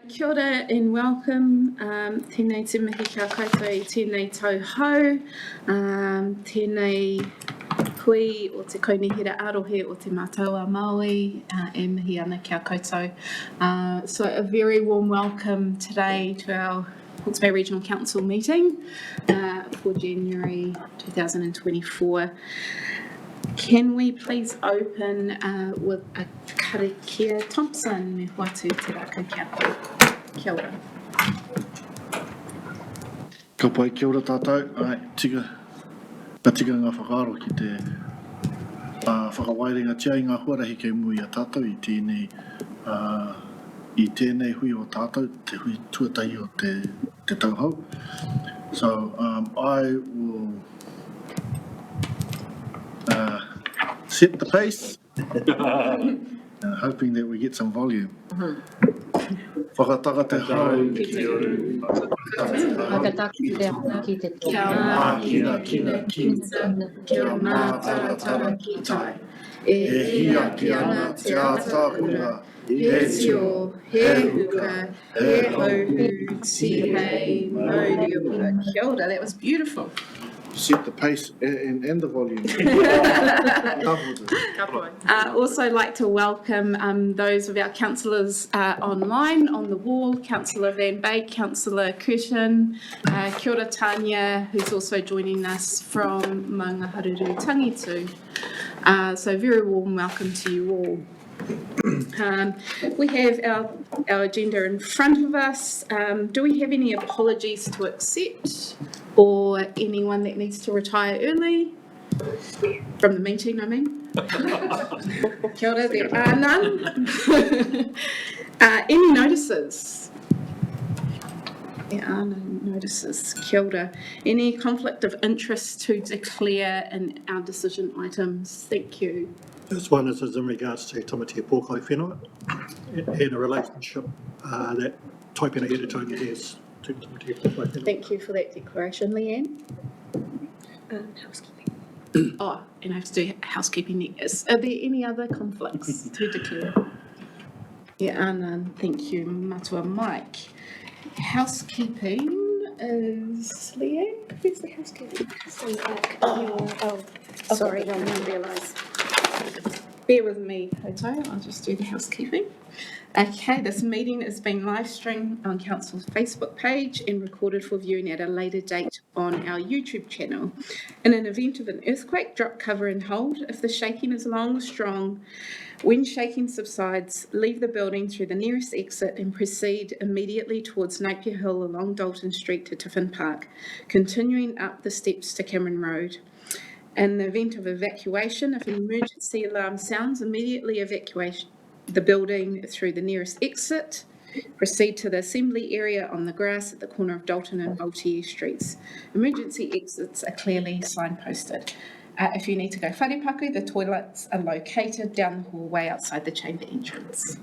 Kia ora and welcome. Tēnei te mihi kia koutou I tēnei tauhou. Tēnei hui o te kaunihira arohe o te mātaua Māui e mihi ana kia koutou. So a very warm welcome today to our Hawke's Bay Regional Council meeting for January 2024. Can we please open with a karakia Thompson me watu te raka kia koe. Kia ora. Ka pai kia ora tātou. Tika ngā whakaaro ki te whakawairinga tia I ngā huarahi kei mui a tātou I tēnei hui o tātou, te hui tuatai o te tauhou. So I will set the pace, hoping that we get some volume. Whakataka te hau Kia kina kinsa, kia mātaratara ki tai. E hia ki ana te ātākura, he tio, he huka, he hauhu, ti hei, mauri uka. Kia ora, that was beautiful. set the pace and the volume. Also like to welcome those of our councillors online on the wall, Councillor Van Beek, Councillor Curtin, kia ora Tanya, who's also joining us from Maungaharuru Tangitu. So very warm welcome to you all. We have our agenda in front of us. Do we have any apologies to accept or anyone that needs to retire early from the meeting, I mean? Kia ora, there are none. Any notices? There are no notices. Kia ora. Any conflict of interest to declare in our decision items? Thank you. This one is in regards to Tamatea Pōkai whenua and a relationship that Taipena Heretaunga has to Tamatea Pōkai whenua. Thank you for that declaration, Leanne. Housekeeping. Oh, and I have to do housekeeping next. Are there any other conflicts to declare? There are none. Thank you, Matua Mike. Housekeeping is Leanne. Where's the housekeeping? Sorry, I didn't realise. Bear with me, Hoto. I'll just do the housekeeping. Okay, this meeting is being live streamed on Council's Facebook page and recorded for viewing at a later date on our YouTube channel. In an event of an earthquake, drop cover and hold. If the shaking is long or strong, when shaking subsides, leave the building through the nearest exit and proceed immediately towards Napier Hill along Dalton Street to Tiffin Park, continuing up the steps to Cameron Road. In the event of evacuation, if an emergency alarm sounds, immediately evacuate the building through the nearest exit. Proceed to the assembly area on the grass at the corner of Dalton and Voltaire Streets. Emergency exits are clearly signposted. If you need to go wharepaku, the toilets are located down the hallway outside the chamber entrance.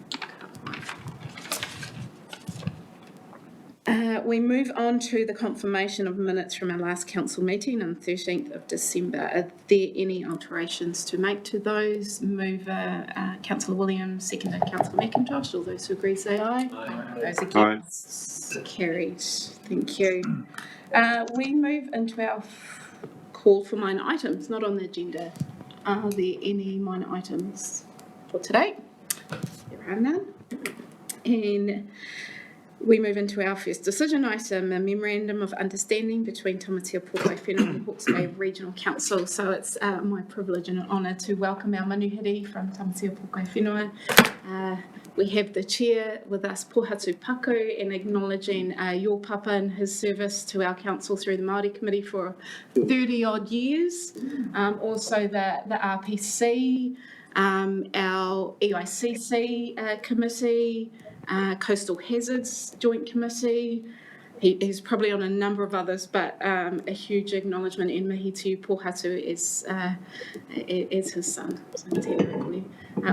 We move on to the confirmation of minutes from our last council meeting on the 13th of December. Are there any alterations to make to those? Mover, Councillor Williams, seconded Councillor McIntosh. All those who agree say aye. Aye. Those against? Aye. Carried. Thank you. We move into our call for minor items, not on the agenda. Are there any minor items for today? There are none. And we move into our first decision item, a memorandum of understanding between Tamatea Pōkai whenua and Hawke's Bay Regional Council. So it's my privilege and an honour to welcome our manuhiri from Tamatea Pōkai whenua. We have the chair with us, Pohatu Paku, and acknowledging your papa and his service to our council through the Māori Committee for 30 odd years. Also the RPC, our EICC committee, Coastal Hazards Joint Committee. He's probably on a number of others, but a huge acknowledgement and mihi to Pohatu as his son. So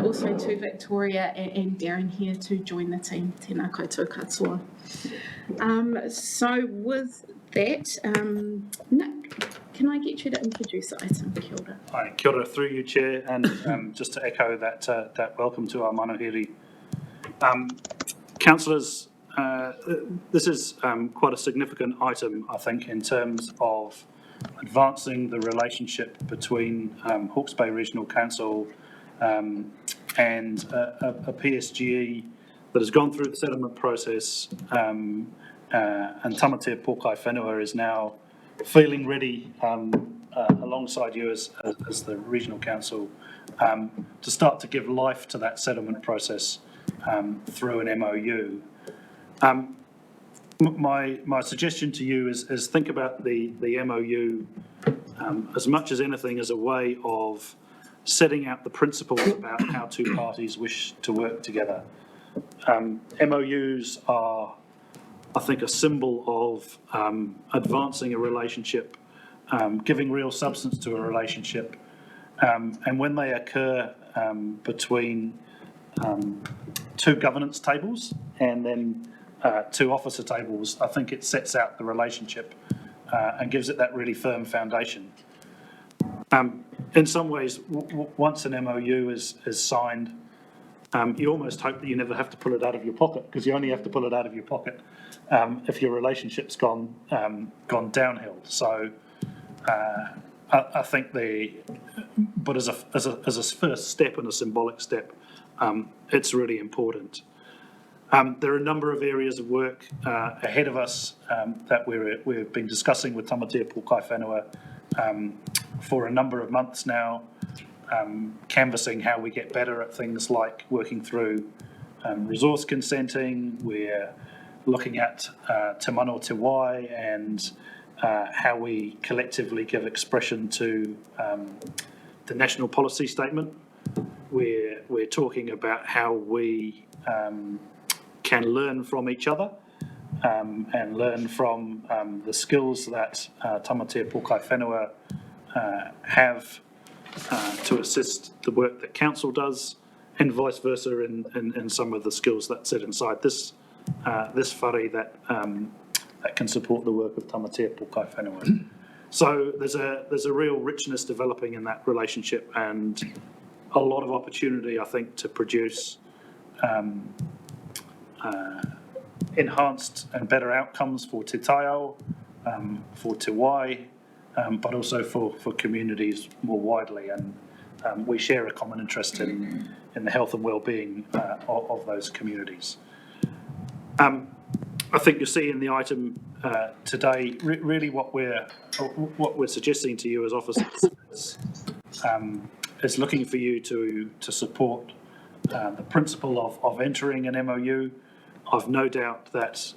also to Victoria and Darren here to join the team. Tēnā koutou katoa. So with that, Nick, can I get you to introduce the item? Kia ora. Hi, kia ora through you, Chair, and just to echo that welcome to our manuhiri. Councillors, this is quite a significant item, I think, in terms of advancing the relationship between Hawke's Bay Regional Council and a PSGE that has gone through the settlement process, and Tamatea Pōkai Whenua is now feeling ready, alongside you as the Regional Council, to start to give life to that settlement process through an MOU. My suggestion to you is think about the MOU as much as anything as a way of setting out the principles about how two parties wish to work together. MOUs are, I think, a symbol of advancing a relationship, giving real substance to a relationship, and when they occur between two governance tables and then two officer tables, I think it sets out the relationship and gives it that really firm foundation. In some ways, once an MOU is signed, you almost hope that you never have to pull it out of your pocket, because you only have to pull it out of your pocket if your relationship's gone downhill. So I think but as a first step and a symbolic step, it's really important. There are a number of areas of work ahead of us that we've been discussing with Tamatea Pōkai Whenua for a number of months now, canvassing how we get better at things like working through resource consenting. We're looking at Te Mano Te Wai and how we collectively give expression to the national policy statement. We're talking about how we can learn from each other and learn from the skills that Tamatea Pōkai Whenua have to assist the work that council does, and vice versa in some of the skills that sit inside this whare that can support the work of Tamatea Pōkai Whenua. So there's a real richness developing in that relationship, and a lot of opportunity, I think, to produce enhanced and better outcomes for Te Taiao, for Te Wai, but also for communities more widely. And we share a common interest in the health and well-being of those communities. I think you'll see in the item today, really what we're suggesting to you as officers is looking for you to support the principle of entering an MOU. I've no doubt that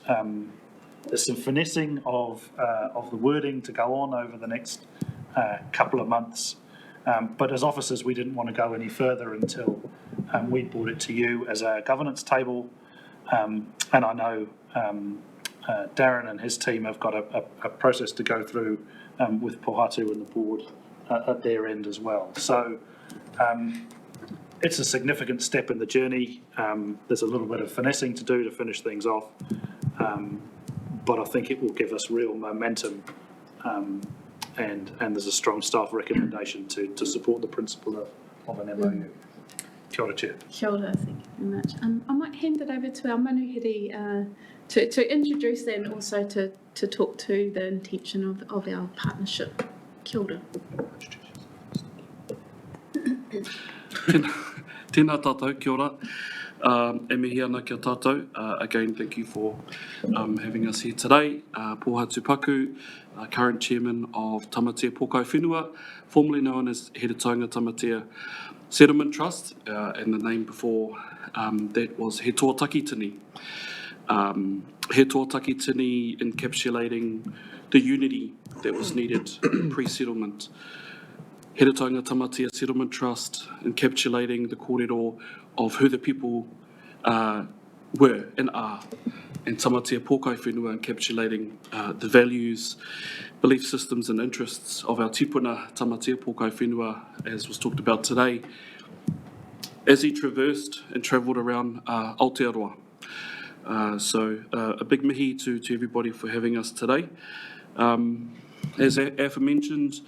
there's some finessing of the wording to go on over the next couple of months. But as officers, we didn't want to go any further until we brought it to you as a governance table. And I know Darren and his team have got a process to go through with Pohatu and the board at their end as well. So it's a significant step in the journey. There's a little bit of finessing to do to finish things off, but I think it will give us real momentum, and there's a strong staff recommendation to support the principle of an MOU. Kia ora, Chair. Kia ora, thank you very much. I might hand it over to our manuhiri to introduce that, and also to talk to the intention of our partnership. Kia ora. Tēnā tātou, kia ora. E mihi ana kia tātou. Again, thank you for having us here today. Pohatu Paku, current chairman of Tamatea Pōkai Whenua, formerly known as Heretaunga Tamatea Settlement Trust, and the name before that was He Tō Takitini. He Tō Takitini encapsulating the unity that was needed pre-settlement. Heretaunga Tamatea Settlement Trust encapsulating the kōrero of who the people were and are, and Tamatea Pōkai Whenua encapsulating the values, belief systems and interests of our tipuna Tamatea Pōkai Whenua, as was talked about today, as he traversed and travelled around Aotearoa. So a big mihi to everybody for having us today. As aforementioned,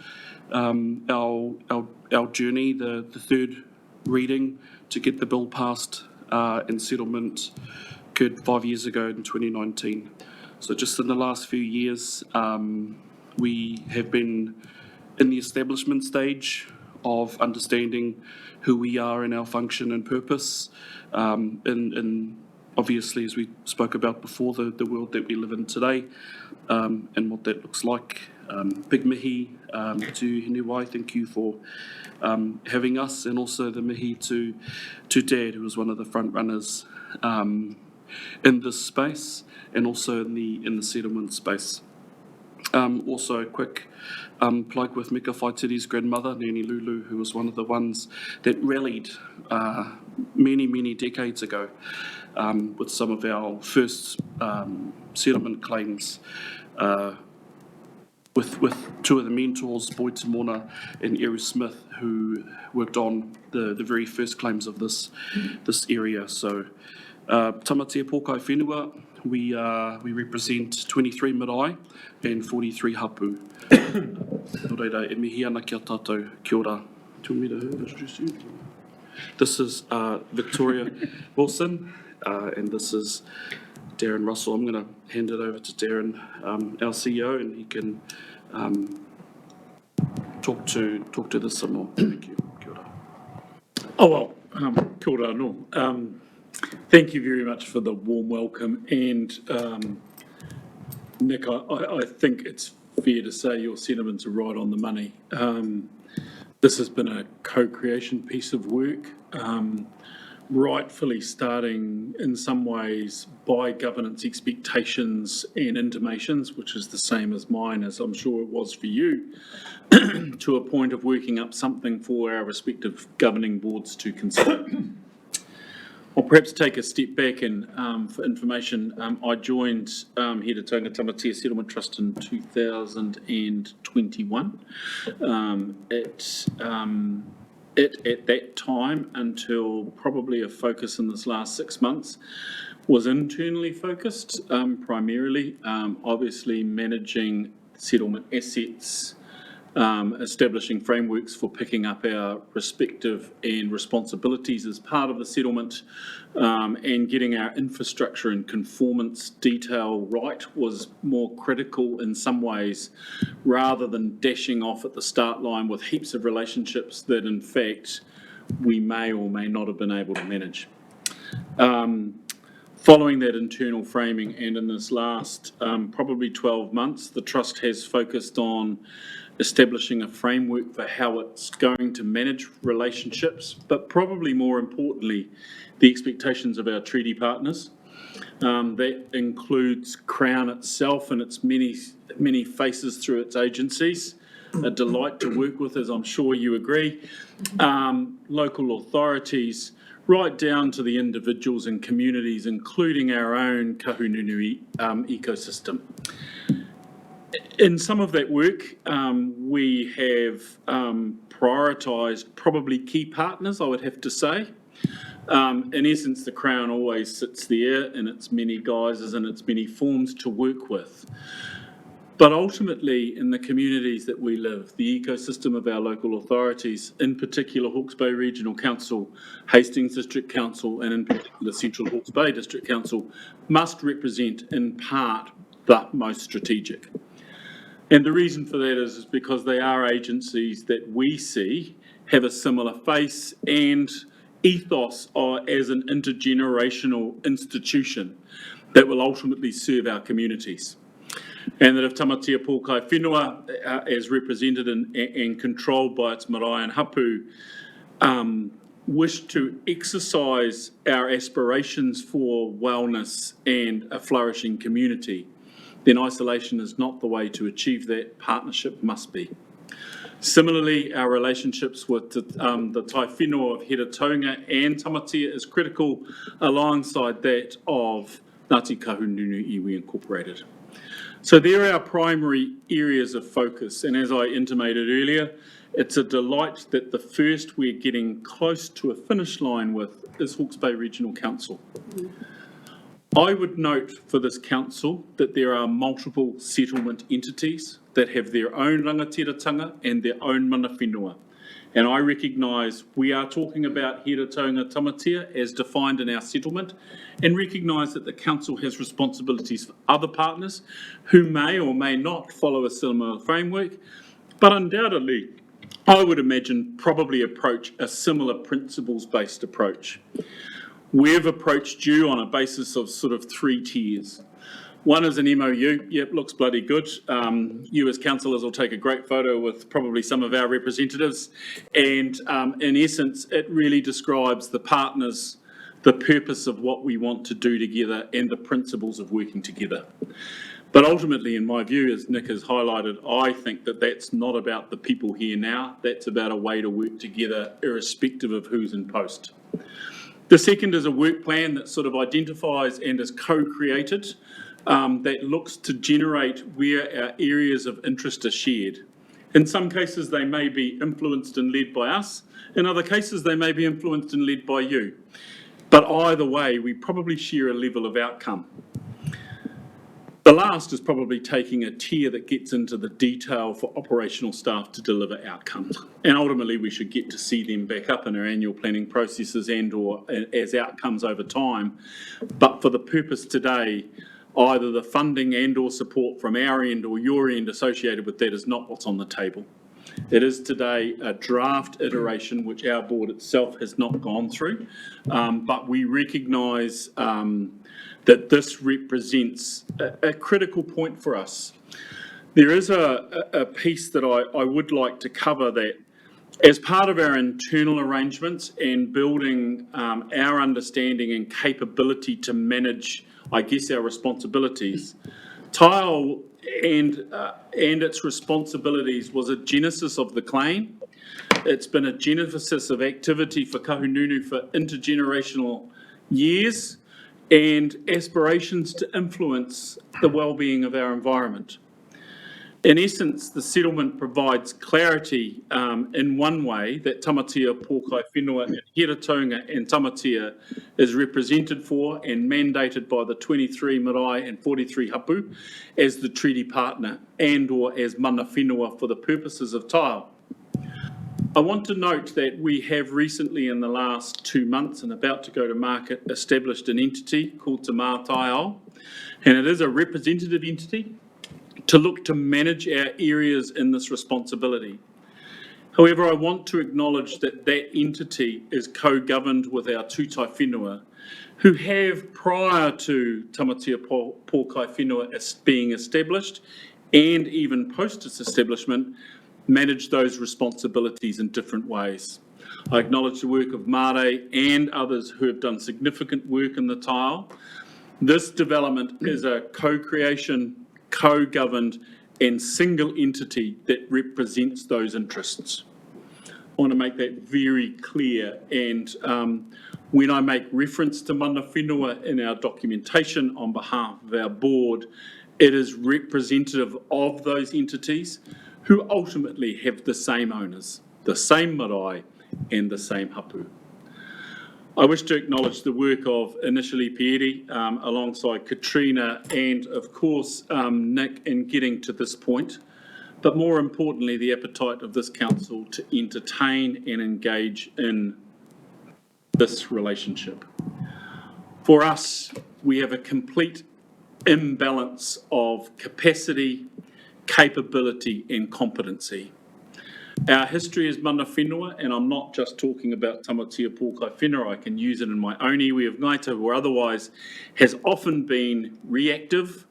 our journey, the third reading to get the bill passed and settlement occurred 5 years ago in 2019. So just in the last few years, we have been in the establishment stage of understanding who we are and our function and purpose, in obviously, as we spoke about before, the world that we live in today, and what that looks like. Big mihi to Henewai, thank you for having us, and also the mihi to Dad, who was one of the front runners in this space, and also in the settlement space. Also a quick plug with Mika Whaitiri's grandmother, Nani Lulu, who was one of the ones that rallied many decades ago with some of our first settlement claims, with two of the mentors, Boyd Timona and Eru Smith, who worked on the very first claims of this area. So Tamatea Pōkai Whenua, we represent 23 marae and 43 hapu. Nō reira, e mihi ana kia tātou, kia ora. Do you want me to introduce you? This is Victoria Wilson, and this is Darren Russell. I'm going to hand it over to Darren, our CEO, and he can talk to this some more. Thank you. Kia ora. Oh, well, kia ora anō. Thank you very much for the warm welcome. And Nick, I think it's fair to say your sentiments are right on the money. This has been a co-creation piece of work, rightfully starting in some ways by governance expectations and intimations, which is the same as mine, as I'm sure it was for you, to a point of working up something for our respective governing boards to consider. I'll perhaps take a step back and for information, I joined Heretaunga Tamatea Settlement Trust in 2021. At that time, until probably a focus in this last 6 months, was internally focused, primarily, obviously managing settlement assets, establishing frameworks for picking up our respective and responsibilities as part of the settlement, and getting our infrastructure and conformance detail right was more critical in some ways, rather than dashing off at the start line with heaps of relationships that in fact we may or may not have been able to manage. Following that internal framing, and in this last probably 12 months, the Trust has focused on establishing a framework for how it's going to manage relationships, but probably more importantly, the expectations of our treaty partners. That includes Crown itself and its many faces through its agencies. A delight to work with, as I'm sure you agree. Local authorities, right down to the individuals and communities, including our own kahununui ecosystem. In some of that work, we have prioritised probably key partners, I would have to say. In essence, the Crown always sits there in its many guises and its many forms to work with. But ultimately, in the communities that we live, the ecosystem of our local authorities, in particular Hawke's Bay Regional Council, Hastings District Council, and in particular Central Hawke's Bay District Council, must represent in part the most strategic. And the reason for that is because they are agencies that we see have a similar face and ethos as an intergenerational institution that will ultimately serve our communities. And that if Tamatea Pōkai Whenua, as represented and controlled by its marae and hapu, wish to exercise our aspirations for wellness and a flourishing community, then isolation is not the way to achieve that. Partnership must be. Similarly, our relationships with the tai whenua of Heretaunga and Tamatea is critical, alongside that of Ngāti Kahungunu Iwi Incorporated. So there are our primary areas of focus, and as I intimated earlier, it's a delight that the first we're getting close to a finish line with is Hawke's Bay Regional Council. I would note for this council that there are multiple settlement entities that have their own rangatiratanga and their own mana whenua. And I recognise we are talking about Heretaunga Tamatea as defined in our settlement, and recognise that the council has responsibilities for other partners who may or may not follow a similar framework, but undoubtedly, I would imagine, probably approach a similar principles-based approach. We've approached you on a basis of sort of 3 tiers. One is an MOU. Yep, looks bloody good. You as councillors will take a great photo with probably some of our representatives. And in essence, it really describes the partners, the purpose of what we want to do together and the principles of working together. But ultimately, in my view, as Nick has highlighted, I think that that's not about the people here now. That's about a way to work together irrespective of who's in post. The second is a work plan that sort of identifies and is co-created that looks to generate where our areas of interest are shared. In some cases, they may be influenced and led by us. In other cases, they may be influenced and led by you. But either way, we probably share a level of outcome. The last is probably taking a tier that gets into the detail for operational staff to deliver outcomes. And ultimately, we should get to see them back up in our annual planning processes and or as outcomes over time. But for the purpose today, either the funding and or support from our end or your end associated with that is not what's on the table. It is today a draft iteration which our board itself has not gone through, but we recognise that this represents a critical point for us. There is a piece that I would like to cover that as part of our internal arrangements and building our understanding and capability to manage, I guess, our responsibilities, Tile and its responsibilities was a genesis of the claim. It's been a genesis of activity for Kahununu for intergenerational years and aspirations to influence the well-being of our environment. In essence, the settlement provides clarity in one way that Tamatea, Pōkai Whenua, and Heretaunga and Tamatea is represented for and mandated by the 23 marae and 43 hapu as the treaty partner and or as mana whenua for the purposes of Tile. I want to note that we have recently in the last 2 months and about to go to market established an entity called Te Mātai, and it is a representative entity to look to manage our areas in this responsibility. However, I want to acknowledge that that entity is co-governed with our tūtai whenua, who have, prior to Tamatea Pōkai Whenua being established, and even post its establishment, managed those responsibilities in different ways. I acknowledge the work of Mare and others who have done significant work in the tile. This development is a co-creation, co-governed and single entity that represents those interests. I want to make that very clear, and when I make reference to mana whenua in our documentation on behalf of our board, it is representative of those entities who ultimately have the same owners, the same marae and the same hapu. I wish to acknowledge the work of initially Pieri alongside Katrina and of course Nick in getting to this point, but more importantly the appetite of this council to entertain and engage in this relationship. For us, we have a complete imbalance of capacity, capability and competency. Our history is mana whenua, and I'm not just talking about Tamatea Pōkai Whenua, I can use it in my own iwi of Ngaita, or otherwise has often been reactive,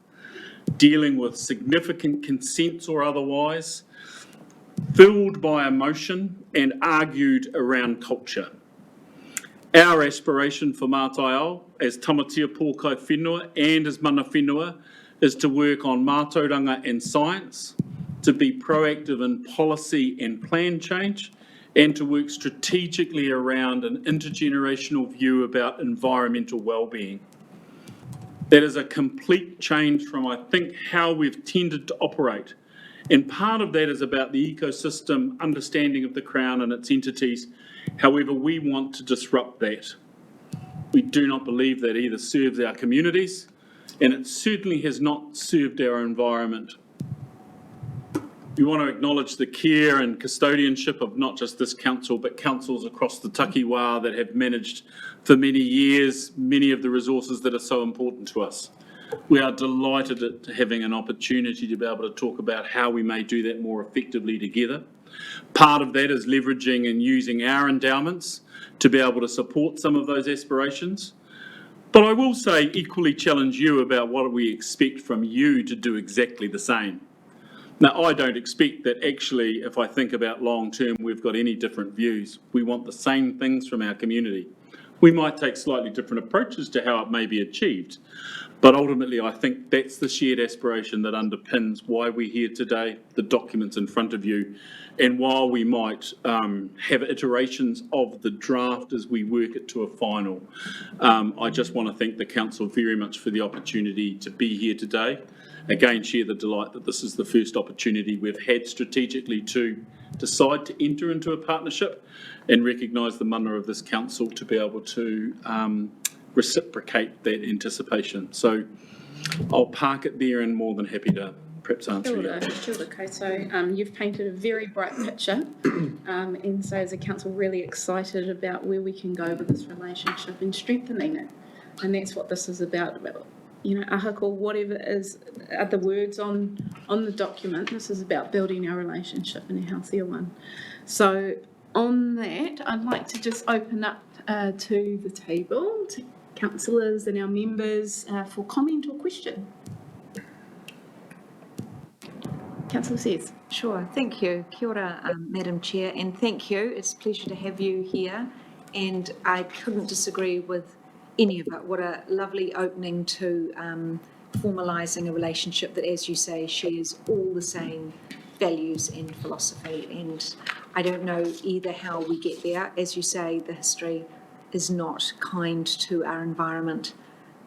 dealing with significant consents or otherwise, filled by emotion and argued around culture. Our aspiration for Mātai Ao, as Tamatea Pōkai Whenua and as mana whenua, is to work on mātauranga and science, to be proactive in policy and plan change, and to work strategically around an intergenerational view about environmental well-being. That is a complete change from, I think, how we've tended to operate. And part of that is about the ecosystem, understanding of the Crown and its entities. However, we want to disrupt that. We do not believe that either serves our communities, and it certainly has not served our environment. We want to acknowledge the care and custodianship of not just this council, but councils across the takiwā that have managed for many years many of the resources that are so important to us. We are delighted at having an opportunity to be able to talk about how we may do that more effectively together. Part of that is leveraging and using our endowments to be able to support some of those aspirations. But I will say equally challenge you about what we expect from you to do exactly the same. Now, I don't expect that actually, if I think about long term, we've got any different views. We want the same things from our community. We might take slightly different approaches to how it may be achieved. But ultimately, I think that's the shared aspiration that underpins why we're here today, the documents in front of you. And while we might have iterations of the draft as we work it to a final, I just want to thank the council very much for the opportunity to be here today. Again, share the delight that this is the first opportunity we've had strategically to decide to enter into a partnership and recognise the mana of this council to be able to reciprocate that anticipation. So I'll park it there and more than happy to perhaps answer you. Kia ora koutou. You've painted a very bright picture, and so as a council, really excited about where we can go with this relationship and strengthening it. And that's what this is about, you know, ahako, whatever is are the words on the document. This is about building our relationship in a healthier one. So on that, I'd like to just open up to the table, to councillors and our members for comment or question. Councillor says. Sure, thank you. Kia ora, Madam Chair, and thank you. It's a pleasure to have you here, and I couldn't disagree with any of it. What a lovely opening to formalising a relationship that, as you say, shares all the same values and philosophy. And I don't know either how we get there. As you say, the history is not kind to our environment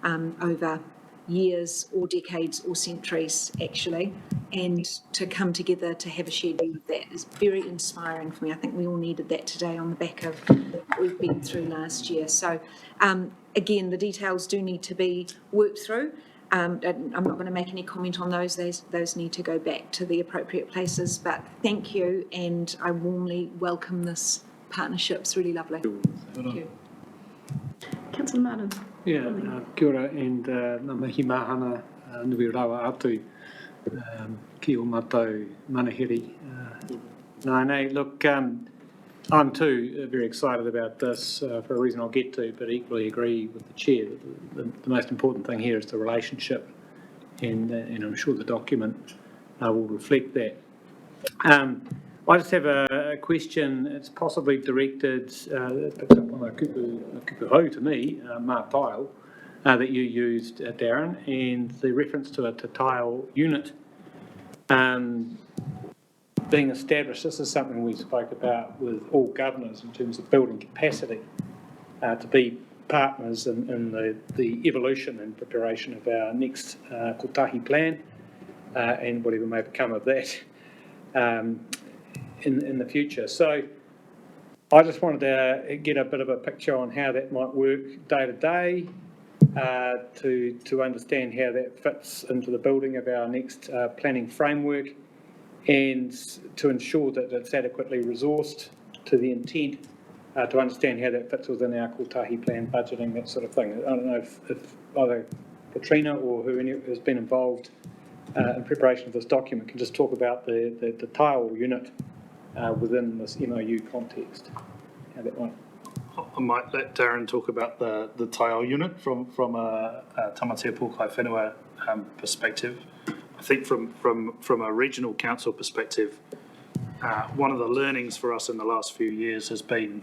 over years or decades or centuries, actually. And to come together to have a shared view of that is very inspiring for me. I think we all needed that today on the back of what we've been through last year. So, again, the details do need to be worked through. I'm not going to make any comment on those. Those need to go back to the appropriate places. But thank you, and I warmly welcome this partnership. It's really lovely. Thank you. Councillor Martin. Yeah, kia ora, and ngā mihi mahana nui rawa atu ki o mātou manahiri. Nei, look, I'm too very excited about this for a reason I'll get to, but equally agree with the Chair that the most important thing here is the relationship, and I'm sure the document will reflect that. I just have a question. It's possibly directed, picked up on a kupu hau to me, mā tile, that you used, Darren, and the reference to a tile unit being established. This is something we spoke about with all governors in terms of building capacity to be partners in the evolution and preparation of our next kotahi plan and whatever may become of that in the future. So I just wanted to get a bit of a picture on how that might work day to day, to understand how that fits into the building of our next planning framework, and to ensure that it's adequately resourced to the intent, to understand how that fits within our kotahi plan budgeting, that sort of thing. I don't know if either Katrina or who has been involved in preparation of this document can just talk about the tile unit within this MOU context, how that might. I might let Darren talk about the tile unit from a tamatea pōkai whenua perspective. I think from a regional council perspective, one of the learnings for us in the last few years has been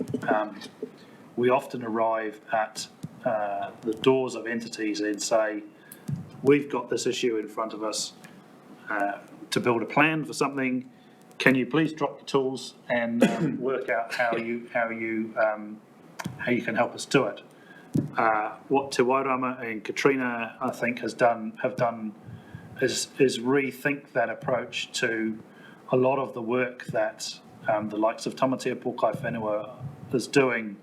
we often arrive at the doors of entities and say, we've got this issue in front of us to build a plan for something. Can you please drop your tools and work out how you can help us do it? What Te Wairama and Katrina, I think, have done is rethink that approach to a lot of the work that the likes of tamatea pōkai whenua is doing.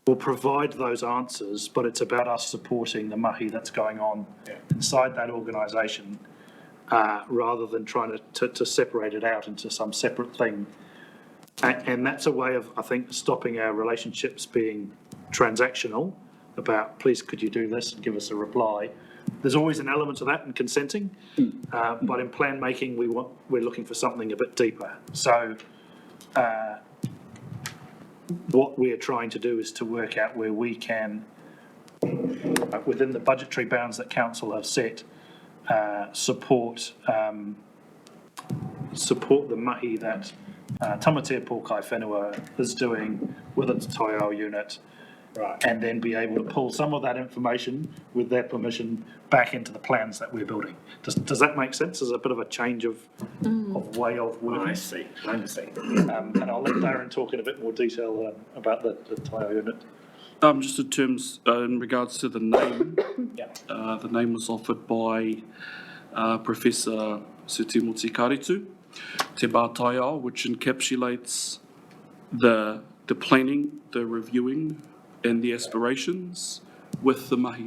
Will provide those answers, but it's about us supporting the mahi that's going on inside that organisation rather than trying to separate it out into some separate thing. And that's a way of, I think, stopping our relationships being transactional about, please, could you do this and give us a reply. There's always an element of that in consenting, but in plan making, we're looking for something a bit deeper. So what we're trying to do is to work out where we can, within the budgetary bounds that council have set, support the mahi that Tamatea Pōkai Whenua is doing with its Toiao unit, and then be able to pull some of that information, with their permission, back into the plans that we're building. Does that make sense? There's a bit of a change of way of working. I see. And I'll let Darren talk in a bit more detail about the Toiao unit. Just in terms, in regards to the name, the name was offered by Professor Sutimoti Karitu, Te Mātaiao, which encapsulates the planning, the reviewing, and the aspirations with the mahi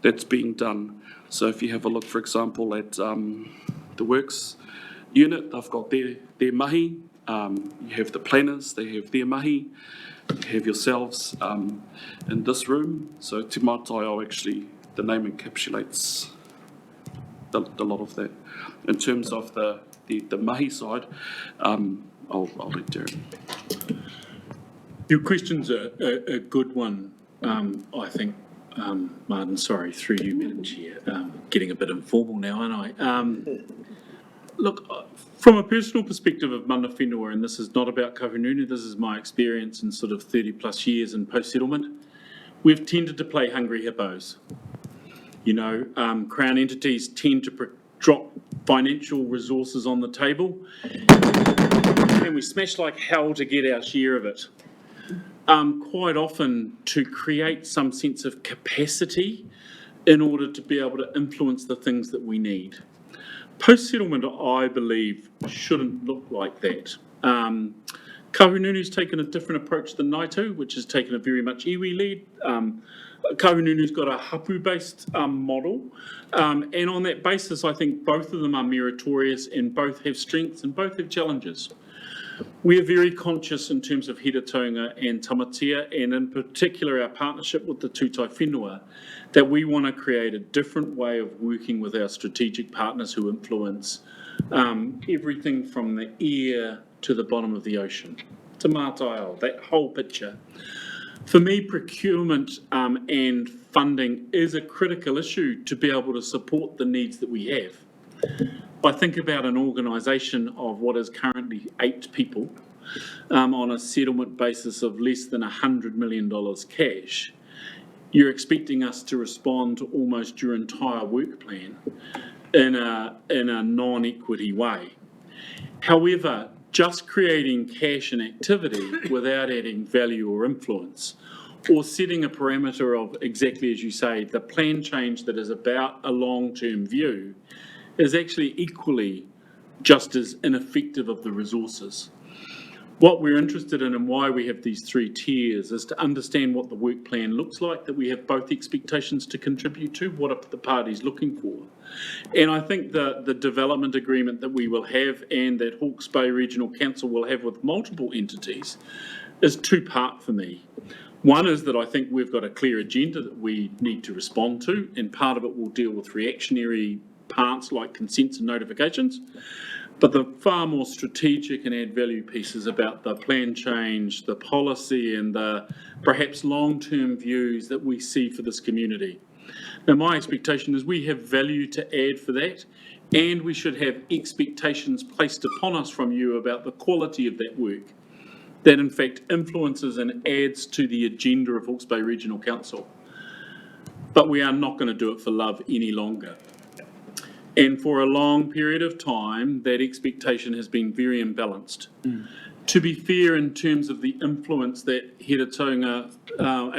that's being done. So if you have a look, for example, at the works unit, they've got their mahi. You have the planners, they have their mahi. You have yourselves in this room. So Te Mātaiao, actually, the name encapsulates a lot of that. In terms of the mahi side, I'll let Darren. Your question's a good one, I think, Martin. Sorry, through you, Madam Chair. Getting a bit informal now, aren't I? Look, from a personal perspective of mana whenua, and this is not about Kahungunu, this is my experience in sort of 30 plus years in post-settlement, we've tended to play hungry hippos. You know, Crown entities tend to drop financial resources on the table, and we smash like hell to get our share of it. Quite often to create some sense of capacity in order to be able to influence the things that we need. Post-settlement, I believe, shouldn't look like that. Kahununu's taken a different approach than Naito, which has taken a very much iwi lead. Kahununu's got a hapu-based model, and on that basis, I think both of them are meritorious and both have strengths and both have challenges. We are very conscious in terms of Heretaunga and Tamatea, and in particular our partnership with the Tūtai Whenua, that we want to create a different way of working with our strategic partners who influence everything from the air to the bottom of the ocean, to Mātaiao, that whole picture. For me, procurement and funding is a critical issue to be able to support the needs that we have. I think about an organisation of what is currently 8 people on a settlement basis of less than $100 million cash. You're expecting us to respond to almost your entire work plan in a non-equity way. However, just creating cash and activity without adding value or influence, or setting a parameter of, exactly as you say, the plan change that is about a long-term view, is actually equally just as ineffective of the resources. What we're interested in and why we have these 3 tiers is to understand what the work plan looks like, that we have both expectations to contribute to, what are the parties looking for. And I think the development agreement that we will have and that Hawke's Bay Regional Council will have with multiple entities is 2-part for me. One is that I think we've got a clear agenda that we need to respond to, and part of it will deal with reactionary parts like consents and notifications, but the far more strategic and add value pieces about the plan change, the policy, and the perhaps long-term views that we see for this community. Now, my expectation is we have value to add for that, and we should have expectations placed upon us from you about the quality of that work that in fact influences and adds to the agenda of Hawke's Bay Regional Council. But we are not going to do it for love any longer. And for a long period of time, that expectation has been very imbalanced. To be fair, in terms of the influence that Heretaunga,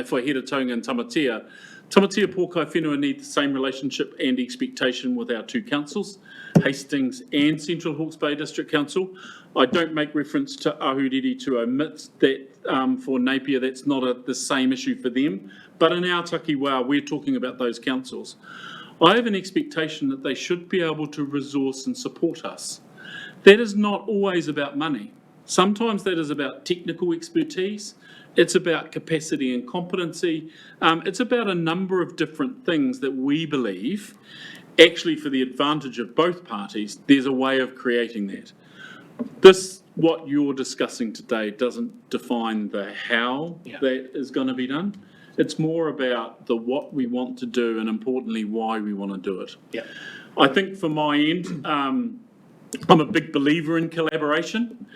for Heretaunga and Tamatea Pōkai Whenua need the same relationship and expectation with our 2 councils, Hastings and Central Hawke's Bay District Council. I don't make reference to Ahuriri to omit that for Napier, that's not the same issue for them. But in our takiwā, we're talking about those councils. I have an expectation that they should be able to resource and support us. That is not always about money. Sometimes that is about technical expertise. It's about capacity and competency. It's about a number of different things that we believe, actually for the advantage of both parties, there's a way of creating that. What you're discussing today doesn't define the how that is going to be done. It's more about the what we want to do and importantly why we want to do it. Yeah. I think for my end, I'm a big believer in collaboration.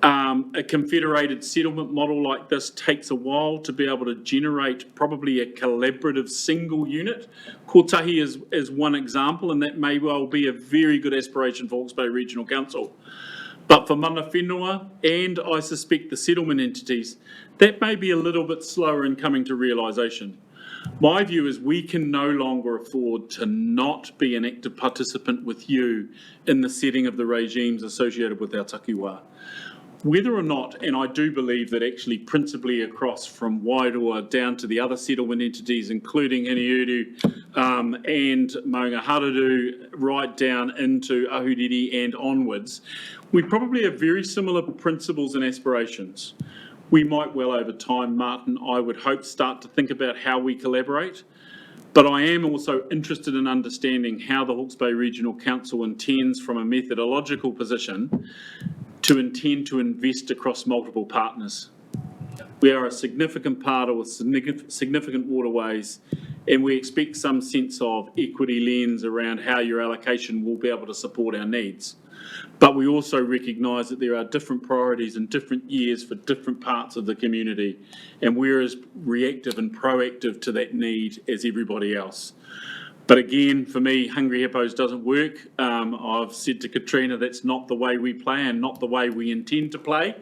A confederated settlement model like this takes a while to be able to generate probably a collaborative single unit. Kotahi is one example, and that may well be a very good aspiration for Hawke's Bay Regional Council. But for mana whenua, and I suspect the settlement entities, that may be a little bit slower in coming to realisation. My view is we can no longer afford to not be an active participant with you in the setting of the regimes associated with our takiwā. Whether or not, and I do believe that actually principally across from Wairoa down to the other settlement entities, including Hiniuru and Maunga Hararu, right down into Ahuriri and onwards, we probably have very similar principles and aspirations. We might well over time, Martin, I would hope, start to think about how we collaborate. But I am also interested in understanding how the Hawke's Bay Regional Council intends, from a methodological position, to intend to invest across multiple partners. We are a significant partner with significant waterways, and we expect some sense of equity lens around how your allocation will be able to support our needs. But we also recognise that there are different priorities in different years for different parts of the community, and we're as reactive and proactive to that need as everybody else. But again, for me, Hungry Hippos doesn't work. I've said to Katrina that's not the way we play and not the way we intend to play.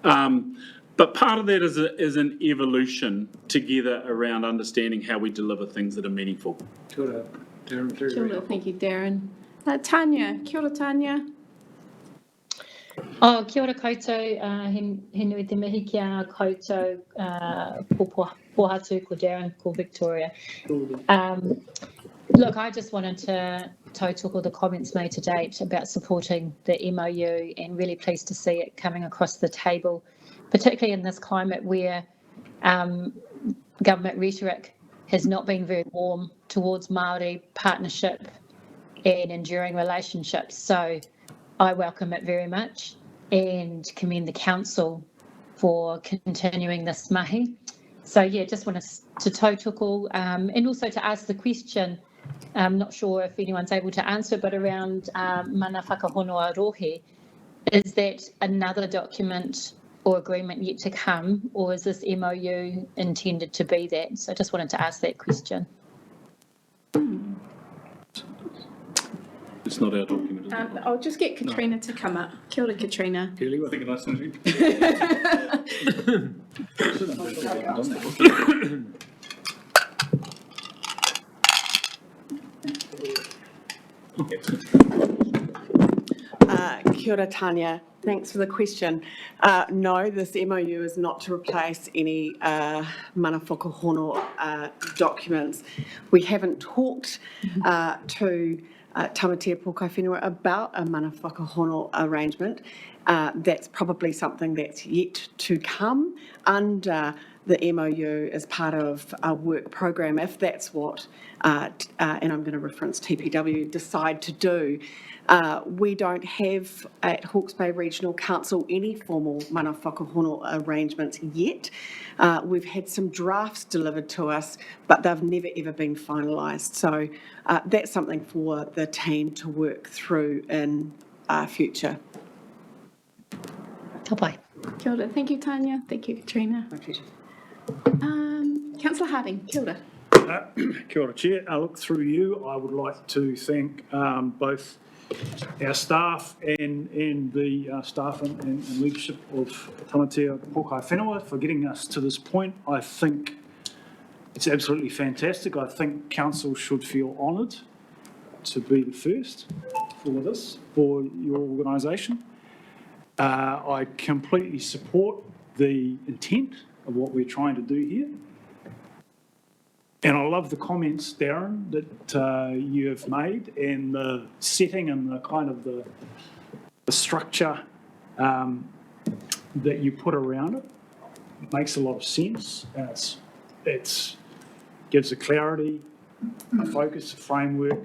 But part of that is an evolution together around understanding how we deliver things that are meaningful. Kia ora, Darren. Very, Kia very ora, helpful. thank you, Darren. Tanya, kia ora, Tanya. Kia ora koutou, he nui te mihi ki ana koutou, ko Pohatu, ko Darren, ko Victoria. Look, I just wanted to tautoko the comments made to date about supporting the MOU and really pleased to see it coming across the table, particularly in this climate where government rhetoric has not been very warm towards Māori partnership and enduring relationships. So I welcome it very much and commend the council for continuing this mahi. So yeah, just wanted to tautoko and also to ask the question, I'm not sure if anyone's able to answer, but around mana whakahonoa rohe, is that another document or agreement yet to come, or is this MOU intended to be that? So I just wanted to ask that question. It's not our document, is it? I'll just get Katrina to come up. Kia ora, Katrina. Kelly, I think I said Kia ora, Tanya. Thanks for the question. No, this MOU is not to replace any mana whakahono documents. We haven't talked to Tamatea Pōkai Whenua about a mana whakahono arrangement. That's probably something that's yet to come under the MOU as part of a work program, if that's what, and I'm going to reference TPW, decide to do. We don't have at Hawke's Bay Regional Council any formal mana whakahono arrangements yet. We've had some drafts delivered to us, but they've never ever been finalised. So that's something for the team to work through in future. Tapai. Kia ora. Thank you, Tanya. Thank you, Katrina. My pleasure. Councillor Harding, kia ora. Kia ora, Chair. Look, through you, I would like to thank both our staff and the staff and leadership of Tamatea Pōkai Whenua for getting us to this point. I think it's absolutely fantastic. I think Council should feel honoured to be the first for this, for your organisation. I completely support the intent of what we're trying to do here. And I love the comments, Darren, that you have made, and the setting and the kind of the structure that you put around it. It makes a lot of sense, and it's gives a clarity, a focus, a framework,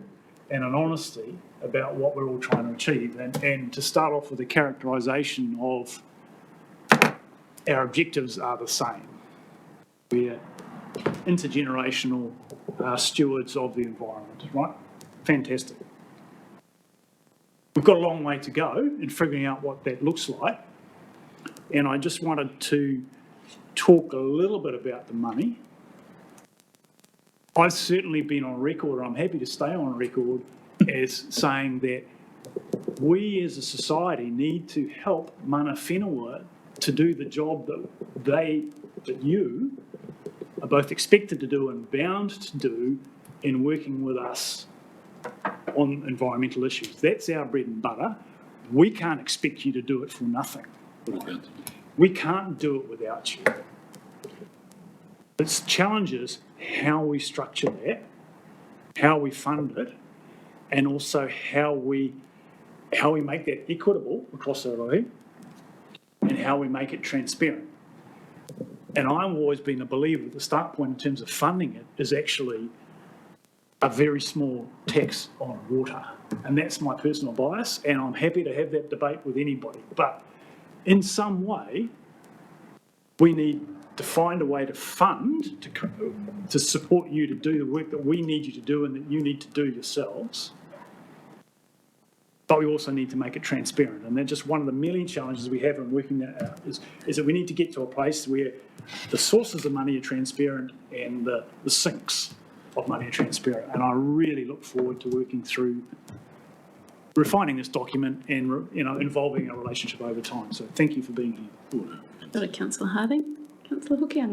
and an honesty about what we're all trying to achieve. And to start off with a characterisation of our objectives are the same. We're intergenerational stewards of the environment, right? Fantastic. We've got a long way to go in figuring out what that looks like. And I just wanted to talk a little bit about the money. I've certainly been on record, and I'm happy to stay on record, as saying that we as a society need to help mana whenua to do the job that you are both expected to do and bound to do in working with us on environmental issues. That's our bread and butter. We can't expect you to do it for nothing. We can't do it without you. It challenges how we structure that, how we fund it, and also how we make that equitable across the road, and how we make it transparent. And I've always been a believer that the start point in terms of funding it is actually a very small tax on water. And that's my personal bias, and I'm happy to have that debate with anybody. But in some way, we need to find a way to fund, to support you to do the work that we need you to do and that you need to do yourselves. But we also need to make it transparent. And that's just one of the million challenges we have in working that out, is that we need to get to a place where the sources of money are transparent and the sinks of money are transparent. And I really look forward to working through refining this document and involving our relationship over time. So thank you for being here. Got it, Councillor Harding. Councillor Hawke. Kia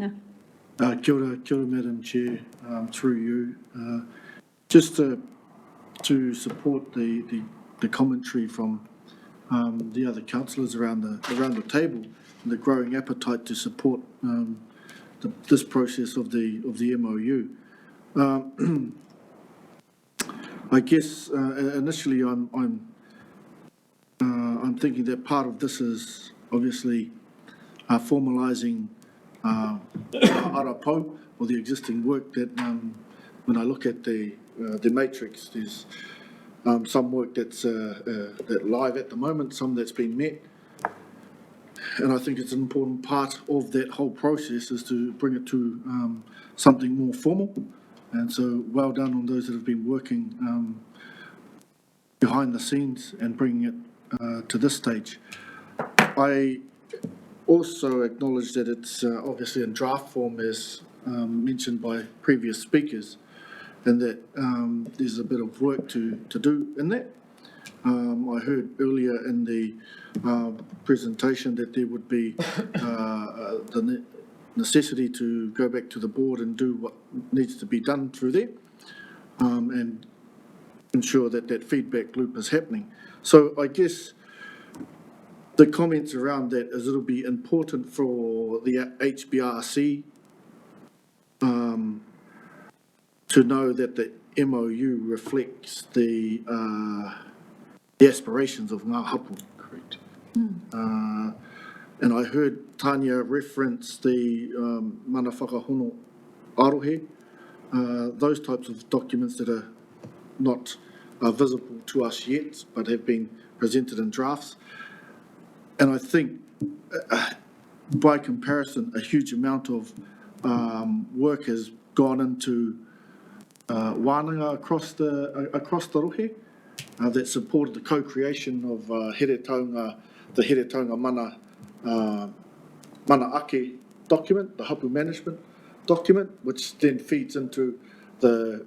ora, Madam Chair, through you. Just to support the commentary from the other councillors around the table, and the growing appetite to support this process of the MOU. I guess initially I'm thinking that part of this is obviously formalising arapau, or the existing work that when I look at the matrix, there's some work that's live at the moment, some that's been met. And I think it's an important part of that whole process is to bring it to something more formal. And so well done on those that have been working behind the scenes and bringing it to this stage. I also acknowledge that it's obviously in draft form, as mentioned by previous speakers, and that there's a bit of work to do in that. I heard earlier in the presentation that there would be the necessity to go back to the board and do what needs to be done through there, and ensure that that feedback loop is happening. So I guess the comments around that is it'll be important for the HBRC to know that the MOU reflects the aspirations of Ngā Hapu. Correct. And I heard Tanya reference the mana whakahono arohe, those types of documents that are not visible to us yet, but have been presented in drafts. And I think, by comparison, a huge amount of work has gone into wānanga across the rohe that supported the co-creation of the Here Taunga Mana Ake document, the Hapu management document, which then feeds into the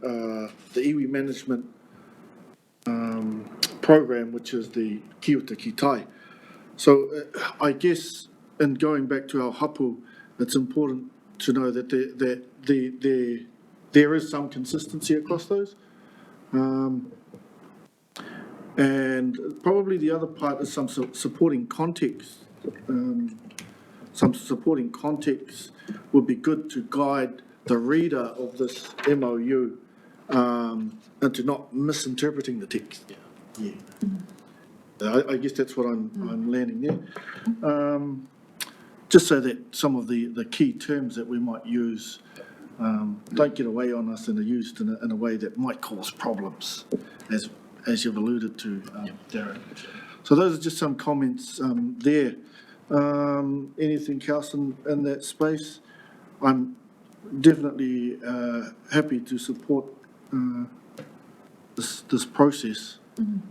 iwi management program, which is the Kiota Ki Tai. So I guess in going back to our hapu, it's important to know that there is some consistency across those. And probably the other part is some supporting context. Some supporting context would be good to guide the reader of this MOU into not misinterpreting the text. Yeah. I guess that's what I'm landing there. Just so that some of the key terms that we might use don't get away on us and are used in a way that might cause problems, as you've alluded to, Darren. So those are just some comments there. Anything else in that space? I'm definitely happy to support this process, and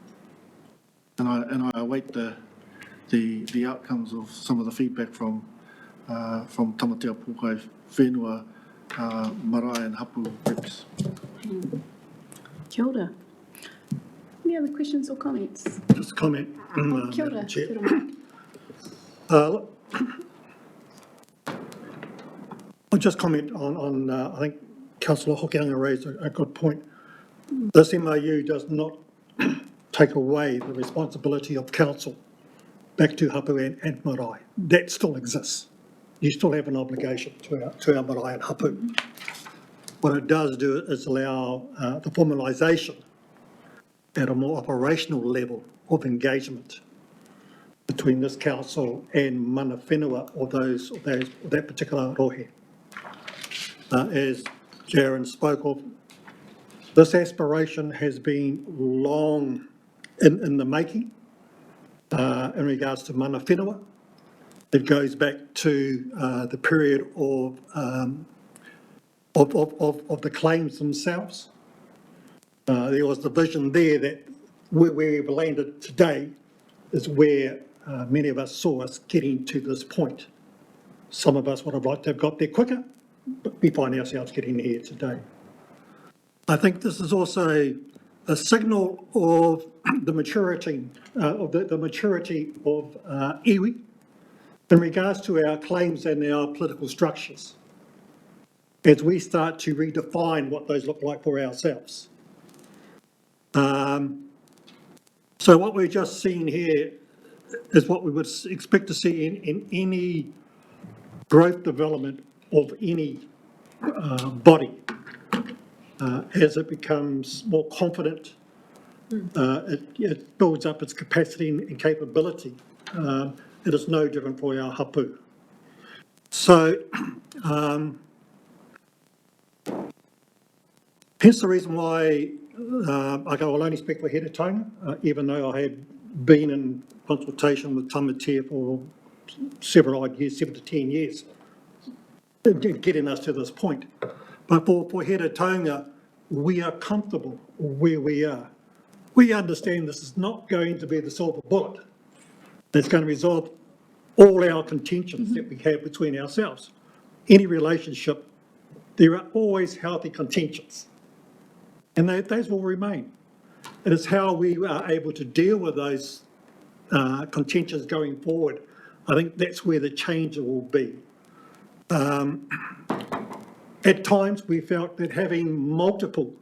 I await the outcomes of some of the feedback from Tamatea Pōkai Whenua, Marae and Hapu reps. Kia ora. Any other questions or comments? Just a comment, Kia ora. Madam Chair. Kia ora, Mike. Look, I'll just comment on I think Councillor Hawke raised a good point. This MOU does not take away the responsibility of council back to Hapu and Marae. That still exists. You still have an obligation to our Marae and Hapu. What it does do is allow the formalisation at a more operational level of engagement between this council and mana whenua or that particular rohe. As Jaron spoke of, this aspiration has been long in the making in regards to mana whenua. It goes back to the period of the claims themselves. There was the vision there that where we've landed today is where many of us saw us getting to this point. Some of us would have liked to have got there quicker, but we find ourselves getting here today. I think this is also a signal of the maturity of the maturity of iwi in regards to our claims and our political structures, as we start to redefine what those look like for ourselves. So what we're just seeing here is what we would expect to see in any growth development of any body. As it becomes more confident, it builds up its capacity and capability. It is no different for our hapu. So, hence the reason why I will only speak for Heretaunga, even though I had been in consultation with Tamatea for several odd years, 7 to 10 years, getting us to this point. But for Heretaunga, we are comfortable where we are. We understand this is not going to be the silver bullet that's going to resolve all our contentions that we have between ourselves. Any relationship, there are always healthy contentions, and those will remain. It is how we are able to deal with those contentions going forward. I think that's where the change will be. At times, we felt that having multiple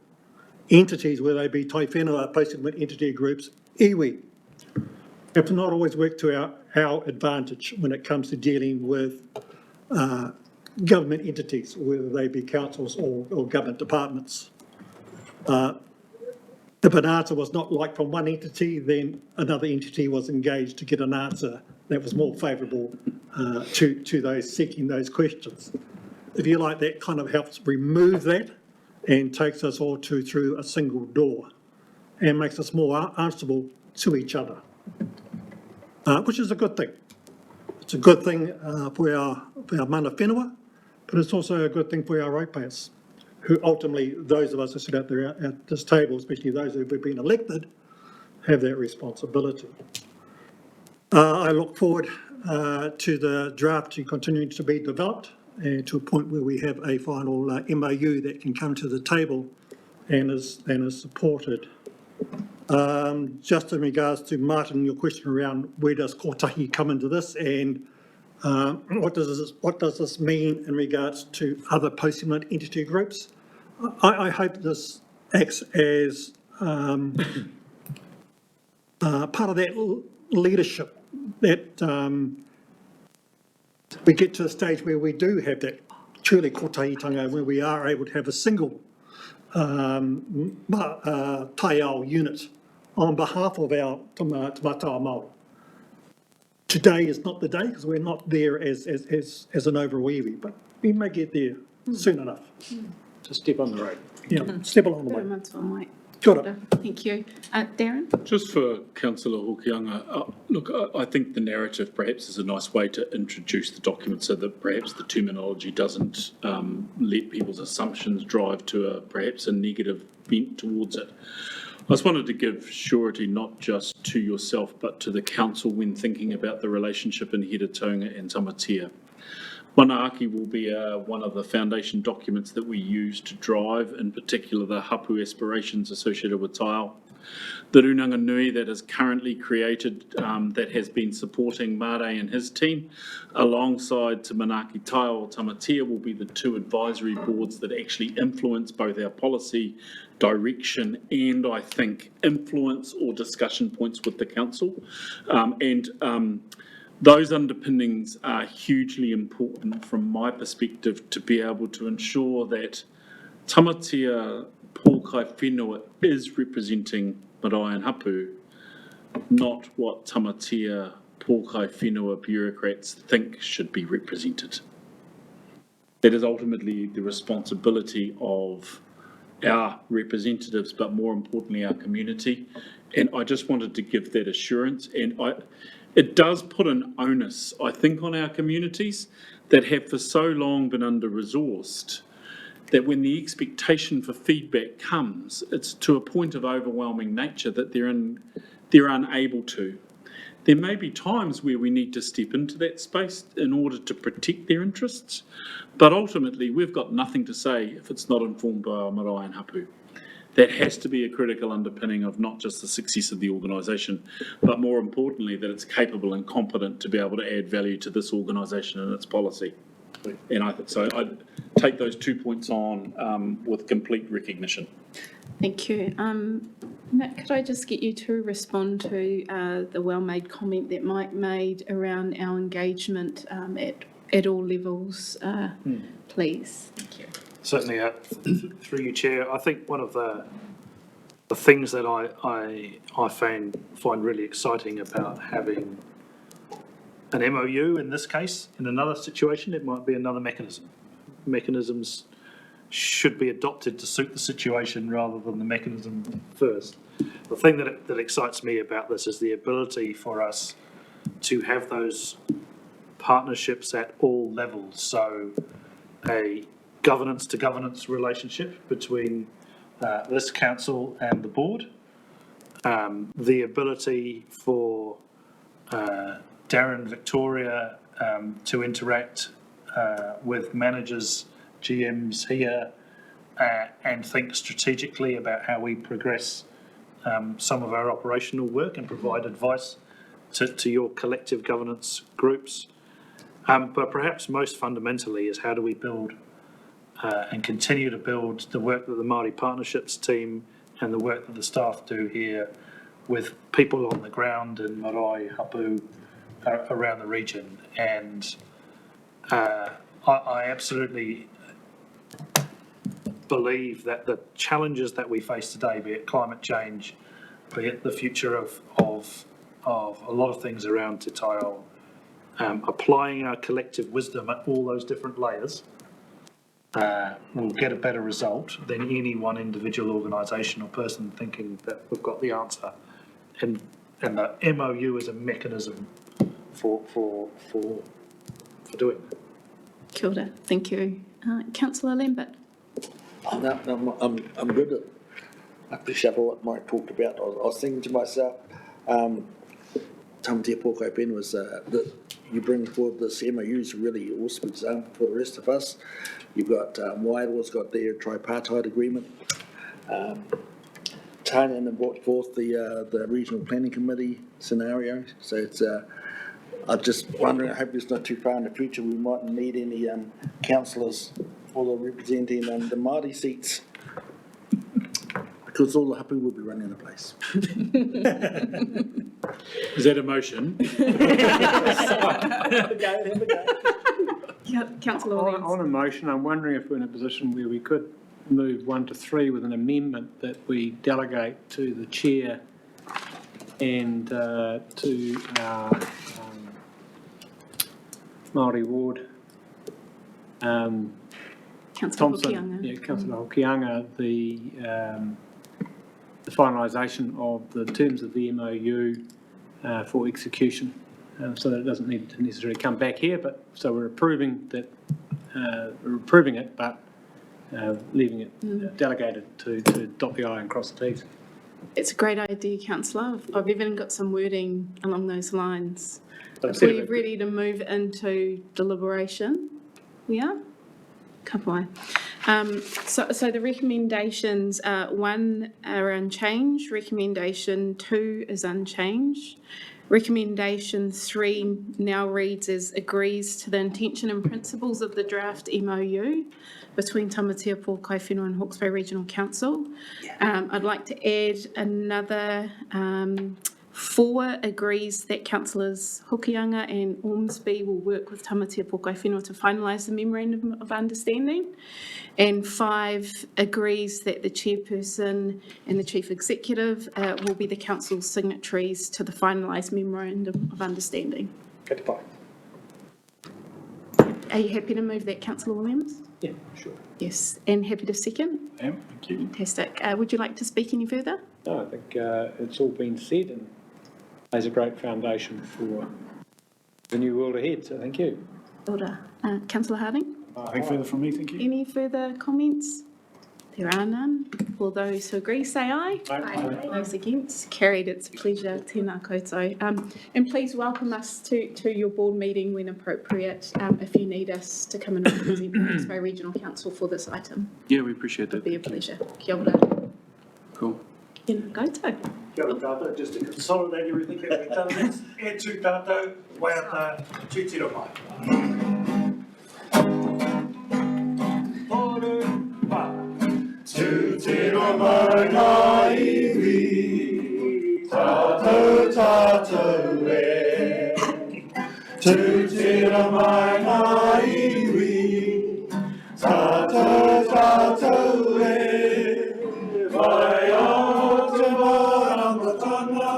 entities, whether they be tai whenua, post-settlement entity groups, iwi, have not always worked to our advantage when it comes to dealing with government entities, whether they be councils or government departments. If an answer was not like from one entity, then another entity was engaged to get an answer that was more favourable to those seeking those questions. If you like, that kind of helps remove that and takes us all through a single door and makes us more answerable to each other, which is a good thing. It's a good thing for our mana whenua, but it's also a good thing for our ratepayers, who ultimately, those of us who sit out there at this table, especially those who have been elected, have that responsibility. I look forward to the draft continuing to be developed and to a point where we have a final MOU that can come to the table and is supported. Just in regards to Martin, your question around where does kotahi come into this and what does this mean in regards to other post-settlement entity groups? I hope this acts as part of that leadership that we get to a stage where we do have that truly kotaitanga where we are able to have a single taiao unit on behalf of our tamatawa Māori. Today is not the day because we're not there as an overweavy, but we may get there soon enough. To step on the road. Yeah, step along the way. Months on white. Got it. Thank you. Darren? Just for Councillor Hokianga, look, I think the narrative perhaps is a nice way to introduce the document so that perhaps the terminology doesn't let people's assumptions drive to perhaps a negative bent towards it. I just wanted to give surety not just to yourself but to the council when thinking about the relationship in Heretaunga and Tamatea. Manaaki will be one of the foundation documents that we use to drive, in particular, the hapu aspirations associated with tile. The Runanga Nui that is currently created, that has been supporting Mare and his team, alongside Te Manaaki Tile or Tamatea, will be the two advisory boards that actually influence both our policy direction and, I think, influence or discussion points with the council. Those underpinnings are hugely important from my perspective to be able to ensure that Tamatea Pōkai Whenua is representing marae and hapu, not what Tamatea Pōkai Whenua bureaucrats think should be represented. That is ultimately the responsibility of our representatives, but more importantly our community. And I just wanted to give that assurance, and it does put an onus, I think, on our communities that have for so long been under-resourced, that when the expectation for feedback comes, it's to a point of overwhelming nature that they're unable to. There may be times where we need to step into that space in order to protect their interests, but ultimately we've got nothing to say if it's not informed by our marae and hapu. That has to be a critical underpinning of not just the success of the organisation, but more importantly, that it's capable and competent to be able to add value to this organisation and its policy. And I take those 2 points on with complete recognition. Thank you. Nick, could I just get you to respond to the well-made comment that Mike made around our engagement at all levels, please? Thank you. Certainly, through you, Chair. I think one of the things that I find really exciting about having an MOU in this case, in another situation, it might be another mechanism. Mechanisms should be adopted to suit the situation rather than the mechanism first. The thing that excites me about this is the ability for us to have those partnerships at all levels. So a governance to governance relationship between this council and the board, the ability for Darren, Victoria to interact with managers, GMs here, and think strategically about how we progress some of our operational work and provide advice to your collective governance groups. But perhaps most fundamentally is how do we build and continue to build the work that the Māori Partnerships team and the work that the staff do here with people on the ground in marae, hapu, around the region. And I absolutely believe that the challenges that we face today, be it climate change, be it the future of a lot of things around Te Taiao, applying our collective wisdom at all those different layers, will get a better result than any one individual organisation or person thinking that we've got the answer. And the MOU is a mechanism for doing that. Kia ora. Thank you. Councillor Lambert. No, I'm good. I appreciate what Mike talked about. I was thinking to myself, Tamatea Pōkai Whenua was that you bring forward this MOU is a really awesome example for the rest of us. You've got Wairoa's got their tripartite agreement. Tanya brought forth the regional planning committee scenario. So it's I'm just wondering, I hope it's not too far in the future, we mightn't need any councillors for the representing the Māori seats, because all the hapu will be running the place. Is that a motion? Councillor On Williams. a motion, I'm wondering if we're in a position where we could move 1 to 3 with an amendment that we delegate to the chair and to our Māori ward, Councillor Thompson, Hokianga. yeah, Councillor Hokianga, the finalisation of the terms of the MOU for execution, so that it doesn't need to necessarily come back here, but so we're approving that, but leaving it delegated to dot the I and cross the T's. It's a great idea, councillor. I've even got some wording along those lines. But If instead we're of- ready to move into deliberation, we are? Kapai. So the recommendations, 1 are unchanged, recommendation 2 is unchanged. Recommendation 3 now reads as agrees to the intention and principles of the draft MOU between Tamatea, Pō Kaiwhenua and Hawke's Bay Regional Council. I'd like to add another 4 agrees that councillors Hokianga and Ormsby will work with Tamatea, Pō Kaiwhenua to finalise the memorandum of understanding. And 5 agrees that the chairperson and the chief executive will be the council's signatories to the finalised memorandum of understanding. Are you happy to move that, councillor Williams? Yeah, sure. Yes, and happy to second? Thank you. Fantastic. Would you like to speak any further? No, I think it's all been said and lays a great foundation for the new world ahead, so thank you. Order. Councillor Harding? Nothing further from me, thank you. Any further comments? There are none. All those who agree, say aye. Aye. Those against, carried. It's a pleasure. Tēnā koutou. And please welcome us to your board meeting when appropriate, if you need us to come and represent the Hawke's Bay Regional Council for this item. Yeah, we appreciate It would that. be a pleasure. Kia ora. Cool. Tēnā koutou. Kia ora tātou, just to consolidate everything that we've done, let's add to tātou, waiata, tūtiro mai. Toru, pa. Tūtiro mai ngā iwi, tātou tātou e. Tūtiro mai ngā iwi, tātou tātou e. Vai o te maramatanga,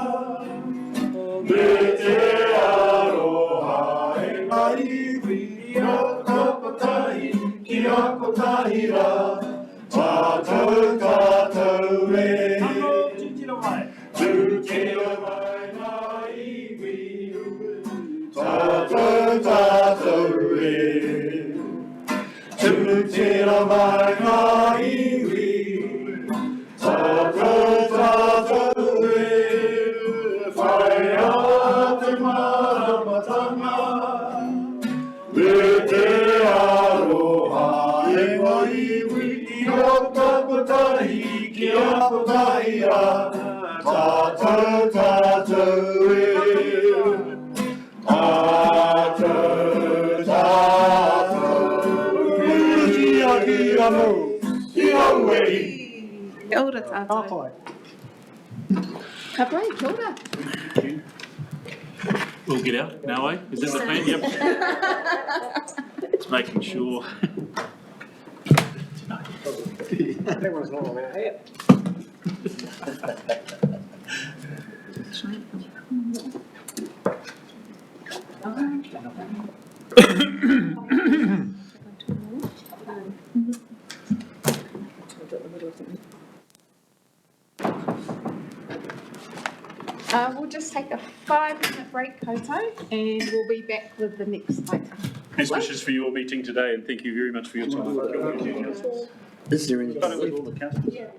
me te aroha e ngā iwi, i o kapatahi, ki a kotahira, tātou tātou e. Tūtiro mai ngā iwi, tātou tātou e. Tūtiro mai ngā iwi, tātou tātou e. Whai a te maramatanga, me te aroha e ngā iwi, i o tapatahi ki a potahia, tātou tātou e. Tātou tātou e. Ki anō, ki au e. Kia ora tātou. Ka pai, kia ora. We'll get out now, eh? Is that the plan? Yep. Just making sure. That one's not on our hat. We'll just take a 5-minute break, Koto, and we'll be back with the next item. Best wishes for your meeting today, and thank you very much for your time. Is there any? Got it with all the councillors?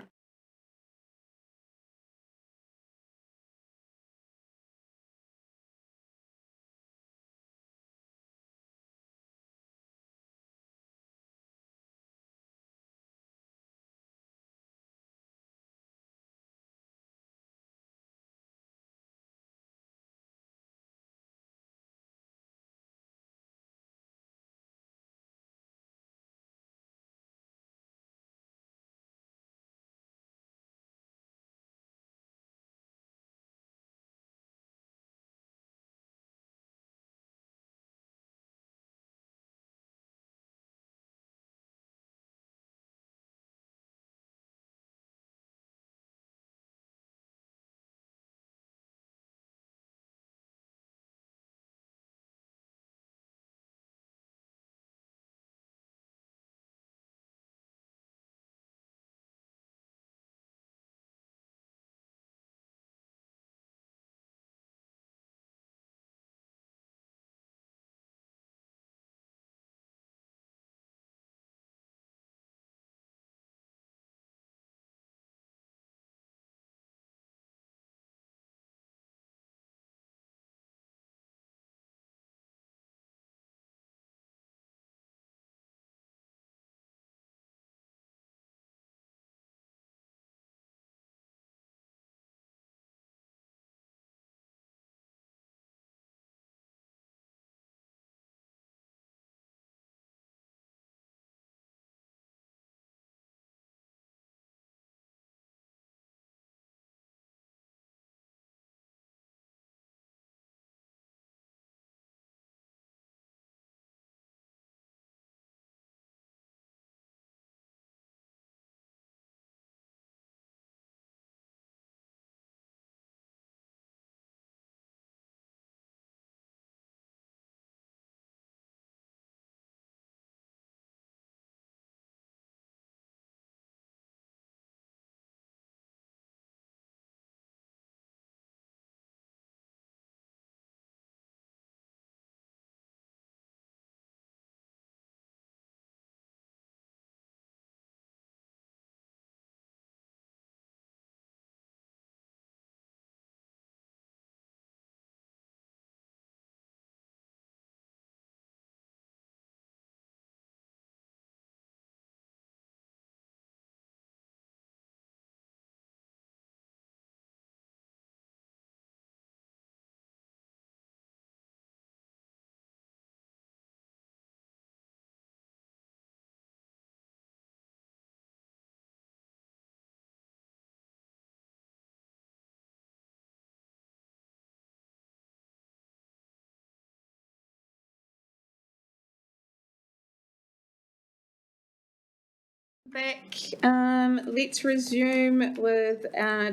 Back, let's resume with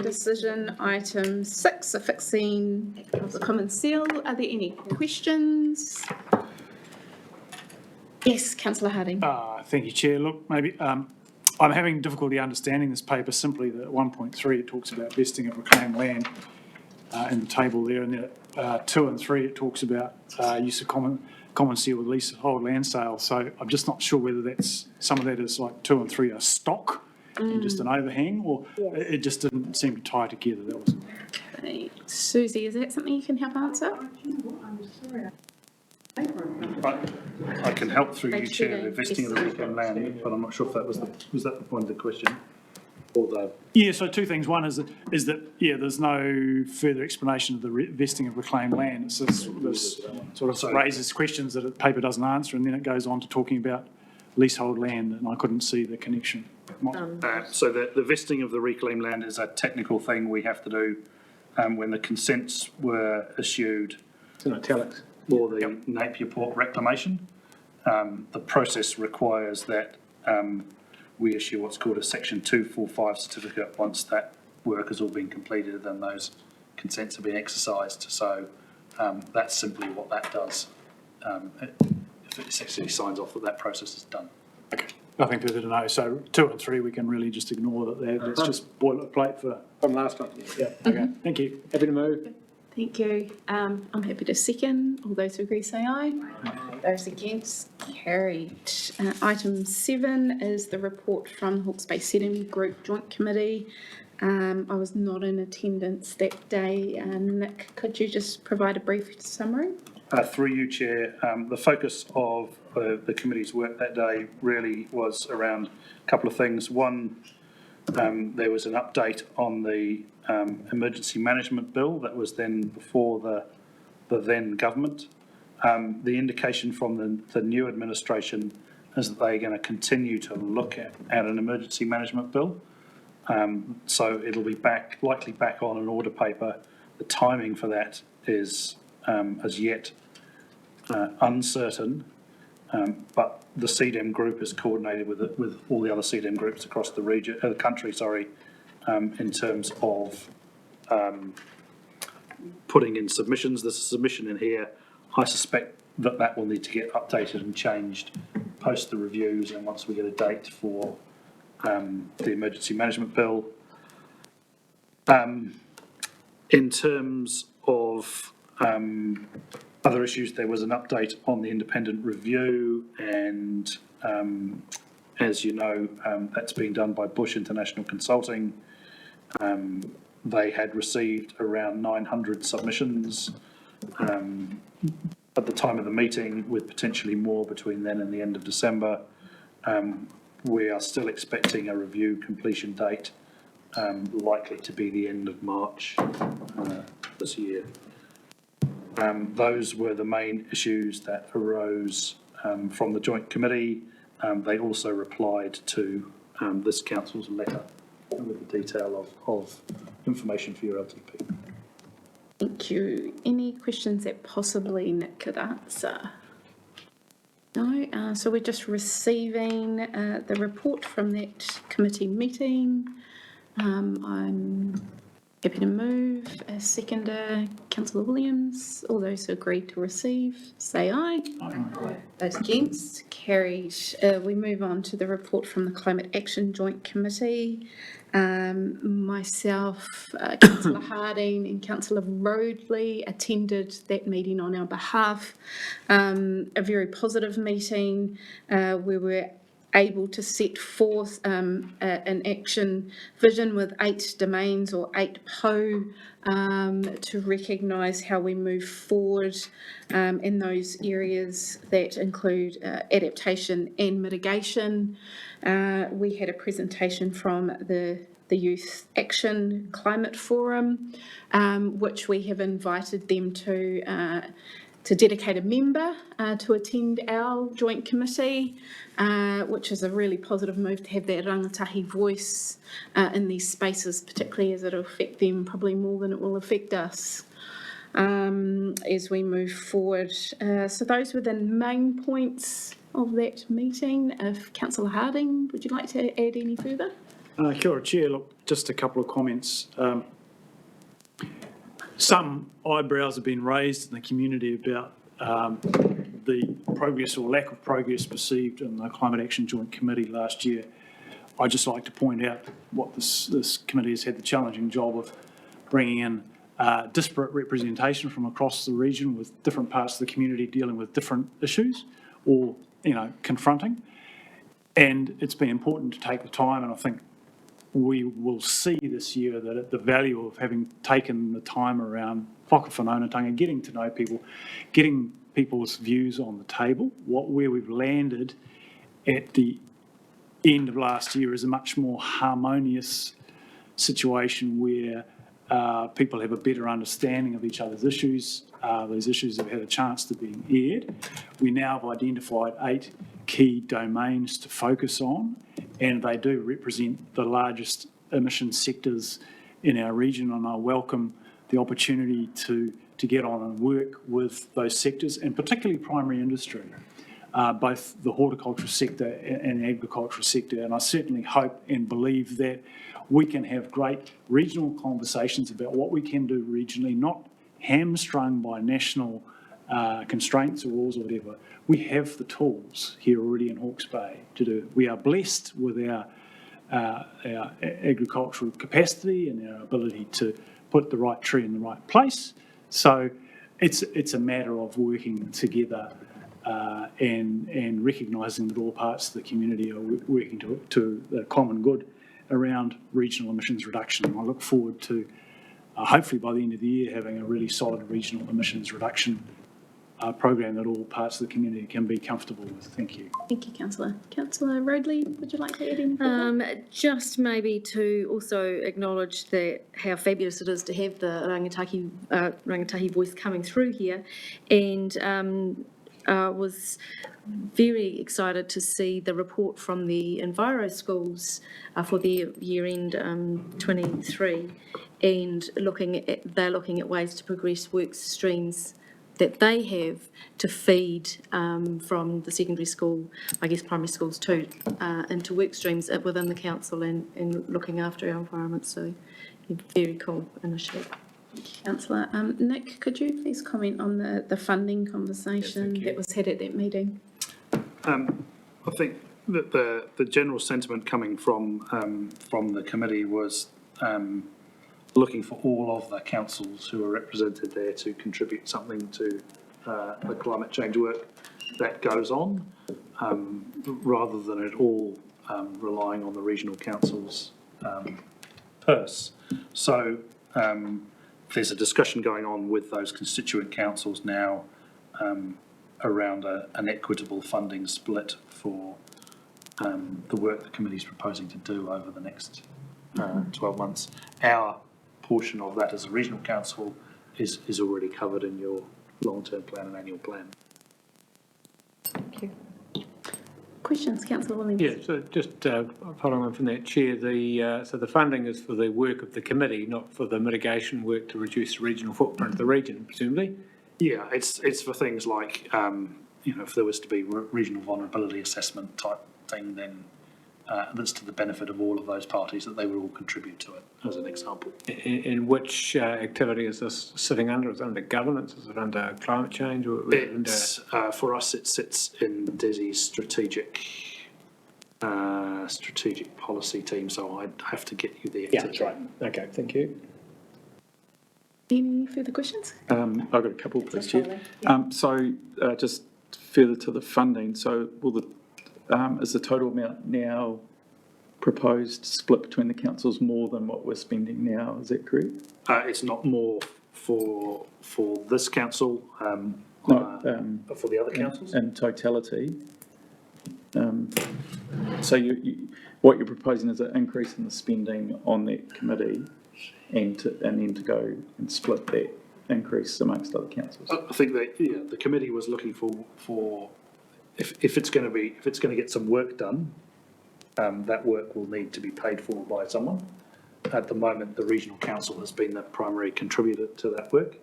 decision item 6, affixing of the common seal. Are there any questions? Yes, councillor Harding. Thank you, Chair. Look, maybe I'm having difficulty understanding this paper simply that at 1.3 it talks about vesting of reclaimed land in the table there, and then at 2 and 3 it talks about use of common seal with leasehold land sales. So I'm just not sure whether that's, some of that is like 2 and 3 are stock and just an overhang, or it just didn't seem to tie together. That was. Okay. Susie, is that something you can help answer? I can help through you, Chair, the vesting of the reclaimed land, but I'm not sure if that was that the point of the question? Yeah, so two things. One is that there's no further explanation of the vesting of reclaimed land. It's this sort of raises questions that the paper doesn't answer, and then it goes on to talking about leasehold land, and I couldn't see the connection. So the vesting of the reclaimed land is a technical thing we have to do when the consents were issued. It's in italics. For the Napier Port reclamation. The process requires that we issue what's called a Section 245 certificate once that work has all been completed and those consents have been exercised. So that's simply what that does. If it essentially signs off that process is done. Okay. Nothing further to know. So 2 and 3 we can really just ignore that. That's just boilerplate for From last time. Yeah. Okay. Thank you. Happy to move. Thank you. I'm happy to second. All those who agree say aye. Those against, carried. Item 7 is the report from the Hawke's Bay Sedum Group Joint Committee. I was not in attendance that day. Nick, could you just provide a brief summary? Through you, Chair, the focus of the committee's work that day really was around a couple of things. One, there was an update on the emergency management bill that was then before the then government. The indication from the new administration is that they're going to continue to look at an emergency management bill. So it'll be likely back on an order paper. The timing for that is as yet uncertain, but the CDEM group is coordinated with all the other CDEM groups across the region, the country, in terms of putting in submissions. There's a submission in here. I suspect that will need to get updated and changed post the reviews and once we get a date for the emergency management bill. In terms of other issues, there was an update on the independent review, and as you know, that's being done by Bush International Consulting. They had received around 900 submissions at the time of the meeting, with potentially more between then and the end of December. We are still expecting a review completion date, likely to be the end of March this year. Those were the main issues that arose from the Joint Committee. They also replied to this council's letter with the detail of information for your LTP. Thank you. Any questions that possibly Nick could answer? No? So we're just receiving the report from that committee meeting. I'm happy to move. Seconder, Councillor Williams. All those who agree to receive, say aye. Aye. Those against, carried. We move on to the report from the Climate Action Joint Committee. Myself, Councillor Harding and Councillor Roadley attended that meeting on our behalf. A very positive meeting. We were able to set forth an action vision with 8 domains or 8 PO to recognise how we move forward in those areas that include adaptation and mitigation. We had a presentation from the Youth Action Climate Forum, which we have invited them to dedicate a member to attend our joint committee, which is a really positive move to have that rangatahi voice in these spaces, particularly as it will affect them probably more than it will affect us as we move forward. So those were the main points of that meeting. If Councillor Harding, would you like to add any further? Kia ora, Chair. Look, just a couple of comments. Some eyebrows have been raised in the community about the progress or lack of progress perceived in the Climate Action Joint Committee last year. I'd just like to point out what this committee has had the challenging job of bringing in disparate representation from across the region, with different parts of the community dealing with different issues or, confronting. And it's been important to take the time, and I think we will see this year that the value of having taken the time around whakawhanaungatanga, getting to know people, getting people's views on the table, where we've landed at the end of last year is a much more harmonious situation where people have a better understanding of each other's issues. Those issues have had a chance to be aired. We now have identified 8 key domains to focus on, and they do represent the largest emission sectors in our region, and I welcome the opportunity to get on and work with those sectors, and particularly primary industry, both the horticulture sector and the agricultural sector. And I certainly hope and believe that we can have great regional conversations about what we can do regionally, not hamstrung by national constraints or rules or whatever. We have the tools here already in Hawke's Bay to do it. We are blessed with our agricultural capacity and our ability to put the right tree in the right place. So it's a matter of working together and recognising that all parts of the community are working to the common good around regional emissions reduction. And I look forward to hopefully by the end of the year having a really solid regional emissions reduction program that all parts of the community can be comfortable with. Thank you. Thank you, Councillor. Councillor Roadley, would you like to add anything? Just maybe to also acknowledge that how fabulous it is to have the rangatahi voice coming through here, and was very excited to see the report from the Enviro schools for the year end 23, and they're looking at ways to progress work streams that they have to feed from the secondary school, I guess primary schools too, into work streams within the council and looking after our environment. So, very cool initiative. Councillor. Nick, could you please comment on the funding conversation that was had at that meeting? I think that the general sentiment coming from the committee was looking for all of the councils who are represented there to contribute something to the climate change work that goes on, rather than it all relying on the regional council's purse. So there's a discussion going on with those constituent councils now around an equitable funding split for the work the committee is proposing to do over the next 12 months. Our portion of that as a regional council is already covered in your long-term plan and annual plan. Thank you. Questions, Councillor Williams? Yeah, so just following on from that, Chair, so the funding is for the work of the committee, not for the mitigation work to reduce the regional footprint of the region, presumably? Yeah, it's for things like, if there was to be regional vulnerability assessment type thing, then that's to the benefit of all of those parties, that they would all contribute to it, as an example. In which activity is this sitting under? Is it under governance? Is it under climate change? Or for us, it sits in DESI's strategic policy team, so I'd have to get you there. Yeah, that's right. Okay, thank you. Any further questions? I've got a couple, please, Chair. So just further to the funding, so is the total amount now proposed split between the councils more than what we're spending now? Is that correct? It's not more for this council, for the other councils? In totality. So what you're proposing is an increase in the spending on that committee, and then to go and split that increase amongst other councils. I think that the committee was looking for if it's going to get some work done, that work will need to be paid for by someone. At the moment, the regional council has been the primary contributor to that work,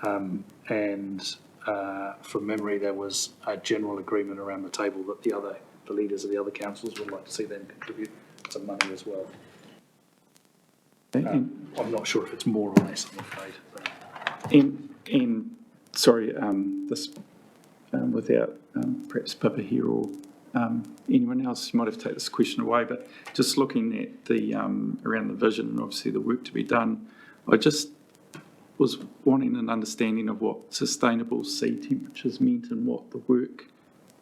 and from memory, there was a general agreement around the table that the leaders of the other councils would like to see them contribute some money as well. I'm not sure if it's more or less, I'm afraid. Sorry, this, without perhaps Pippa here or anyone else who might have taken this question away, but just looking at the around the vision and obviously the work to be done, I just was wanting an understanding of what sustainable sea temperatures meant and what the work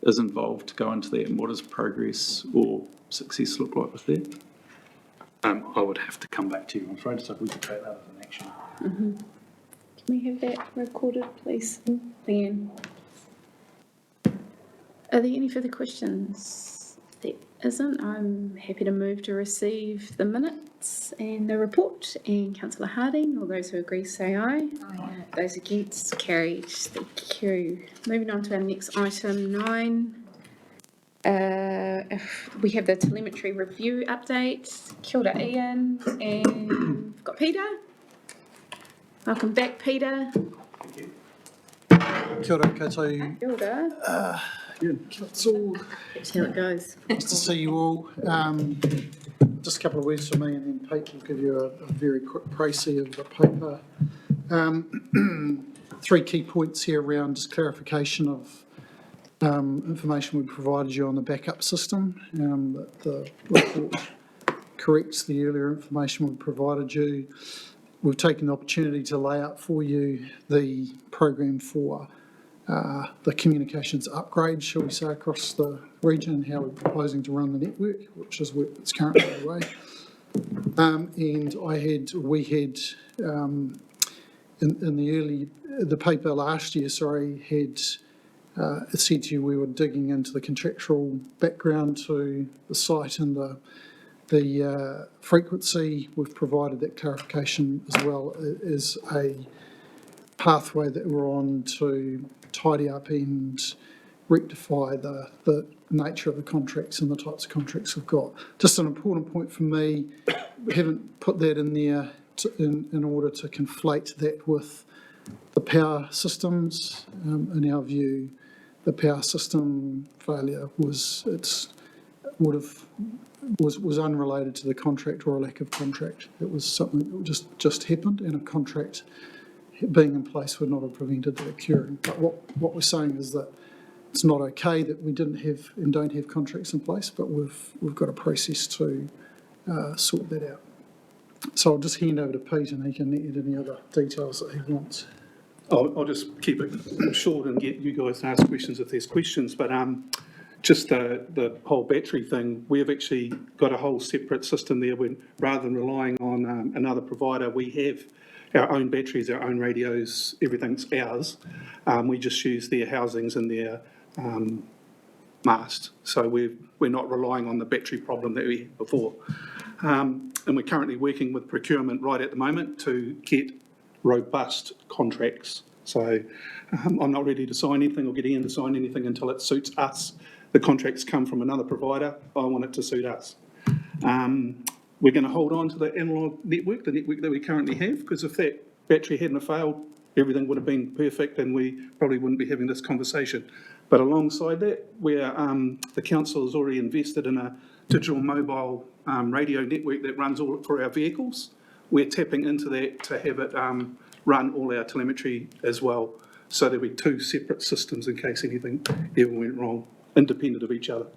is involved to go into that, and what does progress or success look like with that? I would have to come back to you, I'm afraid, so we could take that as an action. Can we have that recorded, please, Leanne? Are there any further questions? If there isn't, I'm happy to move to receive the minutes and the report. And Councillor Harding, all those who agree say aye. Aye. Those against, carried. Thank you. Moving on to our next item 9. If we have the telemetry review update. Kia ora, Ian, and we've got Peter. Welcome back, Peter. Kia ora koutou. Kia ora. That's how it goes. Nice to see you all. Just a couple of words from me, and then Pete will give you a very quick précis of the paper. 3 key points here around just clarification of information we provided you on the backup system. That the report corrects the earlier information we provided you. We've taken the opportunity to lay out for you the program for the communications upgrade, shall we say, across the region, and how we're proposing to run the network, which is work that's currently underway. And we had in the paper last year, had said to you we were digging into the contractual background to the site and the frequency. We've provided that clarification as well as a pathway that we're on to tidy up and rectify the nature of the contracts and the types of contracts we've got. Just an important point for me, we haven't put that in there in order to conflate that with the power systems. In our view, the power system failure was unrelated to the contract or a lack of contract. It was something that just happened, and a contract being in place would not have prevented that occurring. But what we're saying is that it's not okay that we didn't have and don't have contracts in place, but we've got a process to sort that out. So I'll just hand over to Pete, and he can add any other details that he wants. I'll just keep it short and get you guys to ask questions if there's questions, but just the whole battery thing, we've actually got a whole separate system there. Rather than relying on another provider, we have our own batteries, our own radios, everything's ours. We just use their housings and their mast. So we're not relying on the battery problem that we had before. And we're currently working with procurement right at the moment to get robust contracts. So I'm not ready to sign anything or get Ian to sign anything until it suits us. The contracts come from another provider. I want it to suit us. We're going to hold on to the analogue network, the network that we currently have, because if that battery hadn't failed, everything would have been perfect and we probably wouldn't be having this conversation. But alongside that, the council has already invested in a digital mobile radio network that runs all for our vehicles. We're tapping into that to have it run all our telemetry as well. So there'll be 2 separate systems in case anything ever went wrong, independent of each other.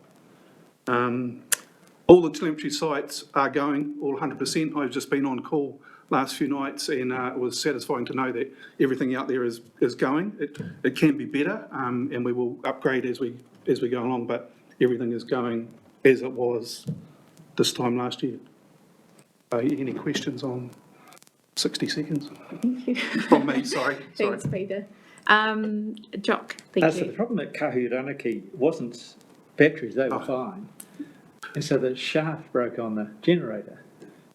All the telemetry sites are going, all 100%. I've just been on call last few nights, and it was satisfying to know that everything out there is going. It can be better, and we will upgrade as we go along, but everything is going as it was this time last year. Any questions on 60 seconds? Thank you. From me, sorry. Thanks, Peter. Jock, thank you. So the problem at Kahuranaki wasn't batteries, they were fine. And so the shaft broke on the generator.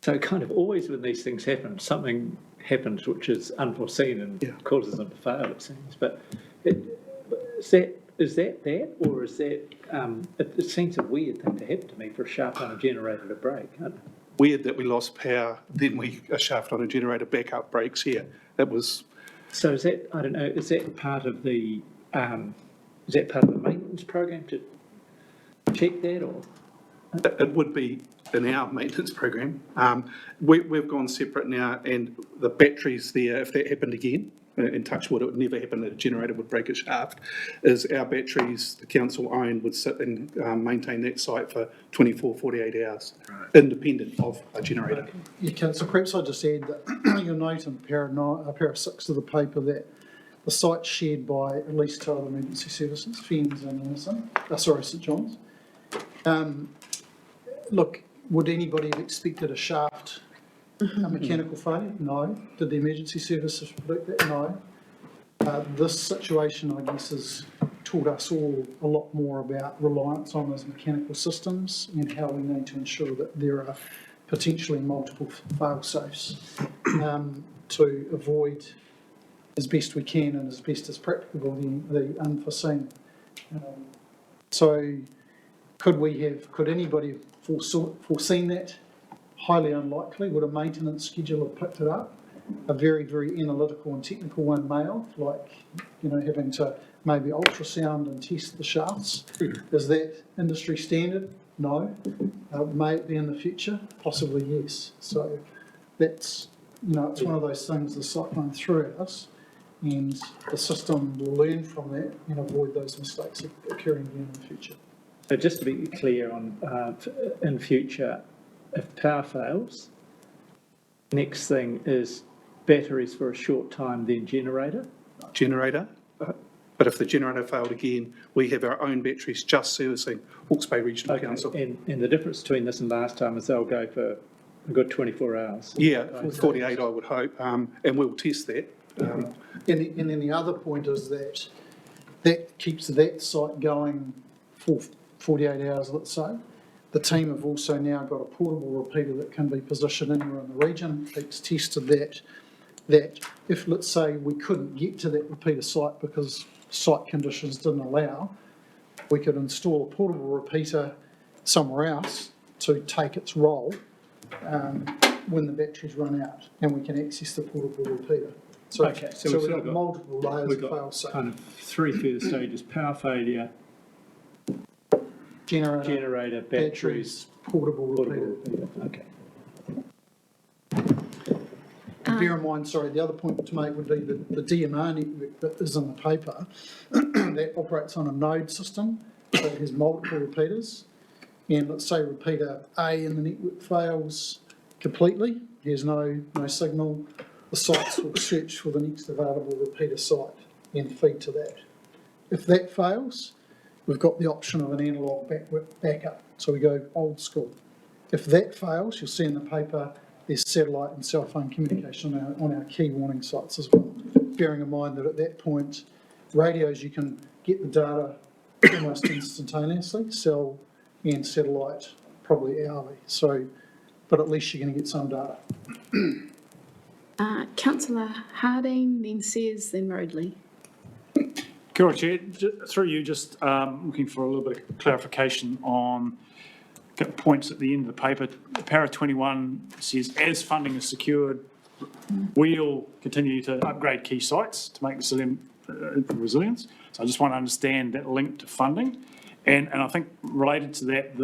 So kind of always when these things happen, something happens which is unforeseen and causes them to fail, it seems. But is that, or is that, it seems a weird thing to happen to me for a shaft on a generator to break. Weird that we lost power, then a shaft on a generator backup breaks here. That was So is that, I don't know, is that part of the maintenance program to check that, or? It would be in our maintenance program. We've gone separate now, and the batteries there, if that happened again, in touch wood, it would never happen that a generator would break a shaft, is our batteries, the council owned, would sit and maintain that site for 24, 48 hours, independent of a generator. You can, so perhaps I just add that you'll note in para 6 of the paper that the site's shared by at least two other emergency services, FENS and Anderson, St John's. Look, would anybody have expected a shaft, a mechanical failure? No. Did the emergency services predict that? No. This situation, I guess, has taught us all a lot more about reliance on those mechanical systems and how we need to ensure that there are potentially multiple fail-safes to avoid, as best we can and as best as practicable, the unforeseen. So could anybody have foreseen that? Highly unlikely. Would a maintenance schedule have picked it up? A very, very analytical and technical one may have, like, having to maybe ultrasound and test the shafts. Is that industry standard? No. May it be in the future? Possibly yes. So that's, it's one of those things the cyclone threw at us, and the system will learn from that and avoid those mistakes occurring again in the future. So just to be clear on, in future, if power fails, next thing is batteries for a short time, then generator? Generator. But if the generator failed again, we have our own batteries just servicing Hawke's Bay Regional Council. And the difference between this and last time is they'll go for a good 24 hours. Yeah, 48 I would hope, and we'll test that. And then the other point is that keeps that site going for 48 hours, let's say. The team have also now got a portable repeater that can be positioned anywhere in the region. It's tested that if, let's say, we couldn't get to that repeater site because site conditions didn't allow, we could install a portable repeater somewhere else to take its role when the batteries run out, and we can access the portable repeater. So we've got multiple layers of fail-safe. Kind of three further stages: power failure, generator, batteries, portable repeater. Okay. Bear in mind, sorry, the other point to make would be the DMR network that is in the paper that operates on a node system, so it has multiple repeaters. And let's say repeater A in the network fails completely, there's no signal, the sites will search for the next available repeater site and feed to that. If that fails, we've got the option of an analogue backup, so we go old school. If that fails, you'll see in the paper there's satellite and cell phone communication on our key warning sites as well, bearing in mind that at that point, radios, you can get the data almost instantaneously, cell and satellite probably hourly, so, but at least you're going to get some data. Councillor Harding, then Sears, then Rodley. Kia ora, Chair. Through you, just looking for a little bit of clarification on points at the end of the paper. Para 21 says, as funding is secured, we'll continue to upgrade key sites to make resilience. So I just want to understand that link to funding. And I think related to that,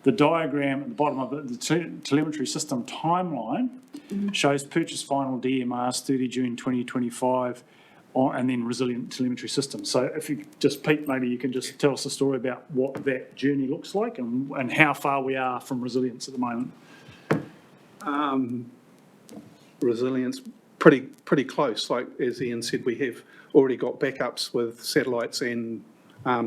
the diagram at the bottom of it, the telemetry system timeline shows purchase final DMRs 30 June 2025 and then resilient telemetry system. So if you just, Pete, maybe you can just tell us a story about what that journey looks like and how far we are from resilience at the moment. Resilience, pretty close. Like as Ian said, we have already got backups with satellites and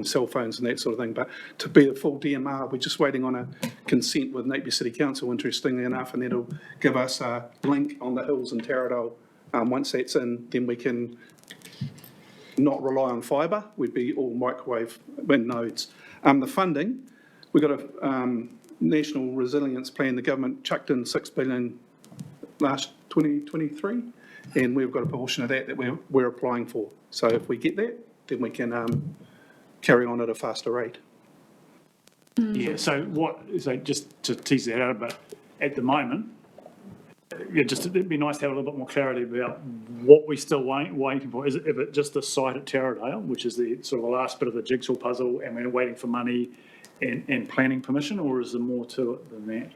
cell phones and that sort of thing. But to be a full DMR, we're just waiting on a consent with Napier City Council, interestingly enough, and that'll give us a link on the hills in Taradale. Once that's in, then we can not rely on fibre. We'd be all microwave wind nodes. The funding, we've got a national resilience plan. The government chucked in $6 billion last 2023, and we've got a portion of that we're applying for. So if we get that, then we can carry on at a faster rate. Yeah, so just to tease that out a bit, at the moment, yeah, just it'd be nice to have a little bit more clarity about what we're still waiting for. Is it just the site at Taradale, which is the sort of the last bit of the jigsaw puzzle, and we're waiting for money and planning permission, or is there more to it than that?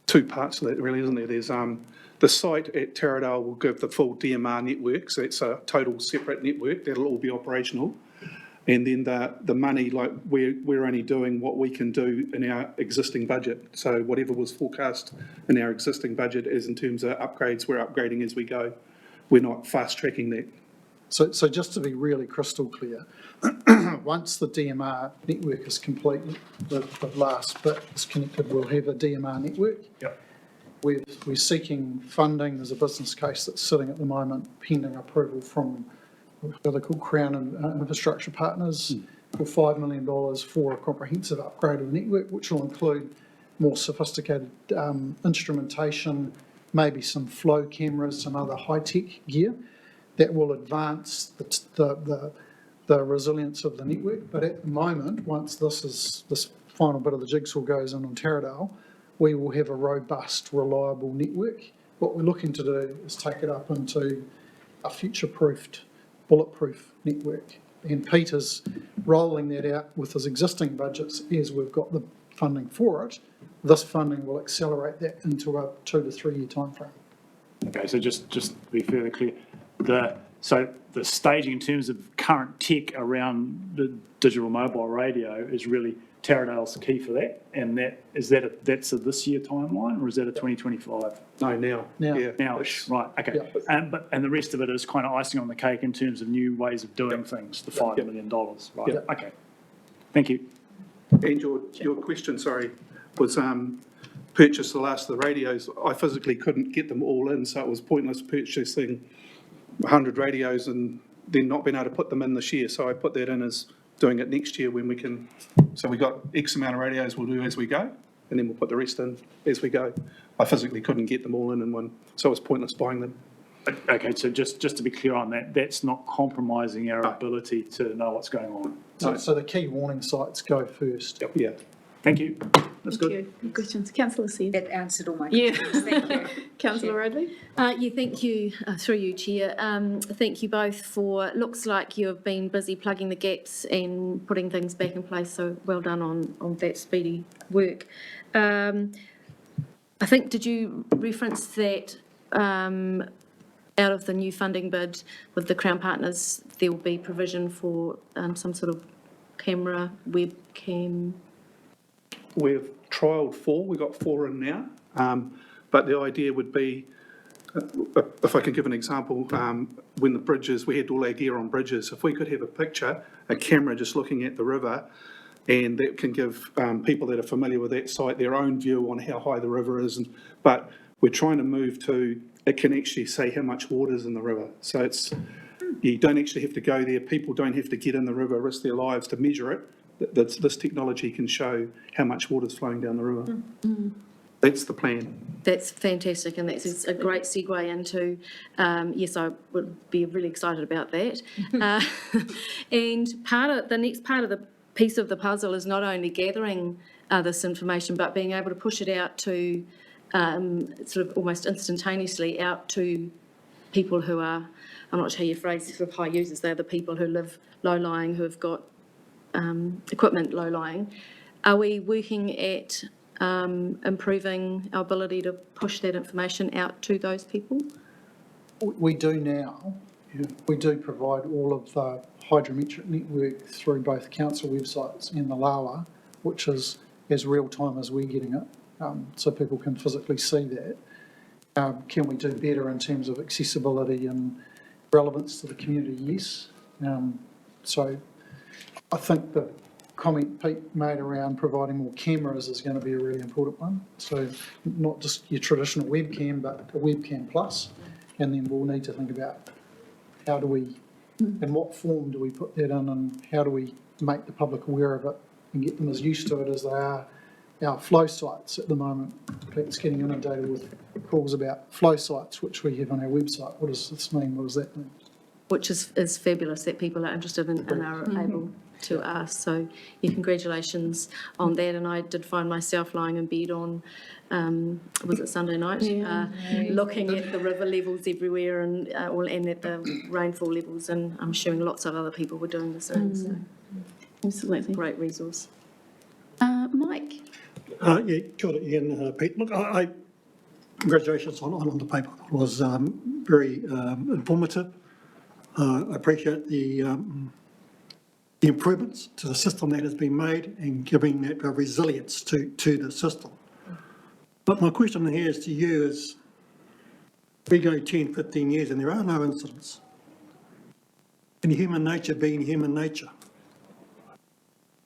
Two parts of that really, isn't there? There's the site at Taradale will give the full DMR network, so it's a total separate network that'll all be operational. And then the money, like we're only doing what we can do in our existing budget. So whatever was forecast in our existing budget is in terms of upgrades, we're upgrading as we go. We're not fast tracking that. So just to be really crystal clear, once the DMR network is complete, the last bit is connected, we'll have a DMR network. Yep. We're seeking funding. There's a business case that's sitting at the moment pending approval from what they're called Crown and Infrastructure Partners for $5 million for a comprehensive upgrade of the network, which will include more sophisticated instrumentation, maybe some flow cameras, some other high-tech gear that will advance the resilience of the network. But at the moment, once this final bit of the jigsaw goes in on Taradale, we will have a robust, reliable network. What we're looking to do is take it up into a future-proofed, bulletproof network. And Peter's rolling that out with his existing budgets as we've got the funding for it. This funding will accelerate that into a 2 to 3 year timeframe. Okay, so just to be fairly clear, so the staging in terms of current tech around the digital mobile radio is really Taradale's key for that, and that's a this year timeline, or is that a 2025? No, now. Now. Now, right, okay. Yeah. And the rest of it is kind of icing on the cake in terms of new ways of doing things, the $5 million, right? Yep. Okay, thank you. And your question, sorry, was purchase the last of the radios. I physically couldn't get them all in, so it was pointless purchasing 100 radios and then not being able to put them in this year. So I put that in as doing it next year when we can. So we got X amount of radios we'll do as we go, and then we'll put the rest in as we go. I physically couldn't get them all in one, so it was pointless buying them. Okay, so just to be clear on that, that's not compromising our ability to know what's going on. So the key warning sites go first. Yep. Yeah. Thank you. That's good. Thank you. Any questions? Councillor Sear. That answered all my Yeah. questions. Thank you. Councillor Radley. Yeah, thank you, through you, Chair. Thank you both for, looks like you've been busy plugging the gaps and putting things back in place, so well done on that speedy work. I think, did you reference that out of the new funding bid with the Crown Partners, there will be provision for some sort of camera, webcam? We've trialled 4, we've got 4 in now, but the idea would be, if I can give an example, when the bridges, we had all our gear on bridges, if we could have a picture, a camera just looking at the river, and that can give people that are familiar with that site their own view on how high the river is, but we're trying to move to, it can actually say how much water is in the river, so you don't actually have to go there, people don't have to get in the river, risk their lives to measure it. This technology can show how much water is flowing down the river. Mm-hmm. That's the plan. That's fantastic, and that's a great segue into, yes, I would be really excited about that. And the next part of the piece of the puzzle is not only gathering this information, but being able to push it out to sort of almost instantaneously out to people who are, I'm not sure how you phrase sort of high users, they're the people who live low-lying, who have got equipment low-lying. Are we working at improving our ability to push that information out to those people? We do now. Yeah. We do provide all of the hydrometric network through both council websites and the LAWA, which is as real-time as we're getting it, so people can physically see that. Can we do better in terms of accessibility and relevance to the community? Yes. So I think the comment Pete made around providing more cameras is going to be a really important one. So not just your traditional webcam, but a webcam plus. And then we'll need to think about how do we, in what form do we put that in, and how do we make the public aware of it and get them as used to it as they are our flow sites at the moment. Pete's getting inundated with calls about flow sites, which we have on our website. What does this mean? What does that mean? Which is fabulous that people are interested in and are able. to us. So, yeah, congratulations on that. And I did find myself lying in bed on, was it Sunday night? Looking at the river levels everywhere and at the rainfall levels, and I'm assuming lots of other people were doing the same. So, Absolutely. great resource. Mike? Yeah, kia ora, Ian, Pete. Look, congratulations on the paper. It was very informative. I appreciate the improvements to the system that has been made and giving that resilience to the system. But my question here is to you is, we go 10, 15 years and there are no incidents. And human nature being human nature,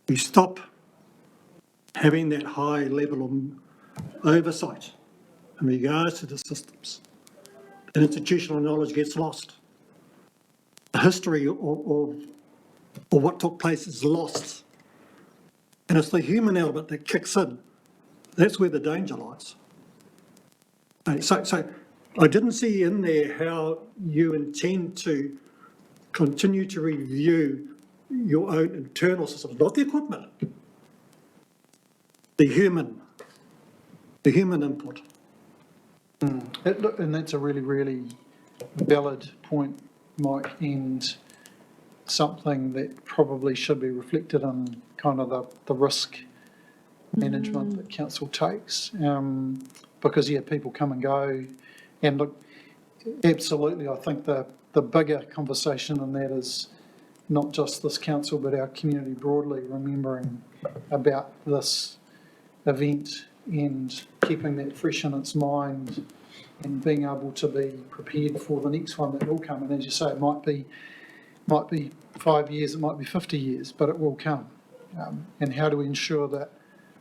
we stop having that high level of oversight in regards to the systems. And institutional knowledge gets lost. The history of what took place is lost. And it's the human element that kicks in. That's where the danger lies. And so I didn't see in there how you intend to continue to review your own internal systems, not the equipment, the human input. And that's a really, really valid point, Mike, and something that probably should be reflected in kind of the risk management that council takes. Because, yeah, people come and go. And look, absolutely, I think the bigger conversation in that is not just this council, but our community broadly, remembering about this event and keeping that fresh in its mind and being able to be prepared for the next one that will come. And as you say, it might be 5 years, it might be 50 years, but it will come. And how do we ensure that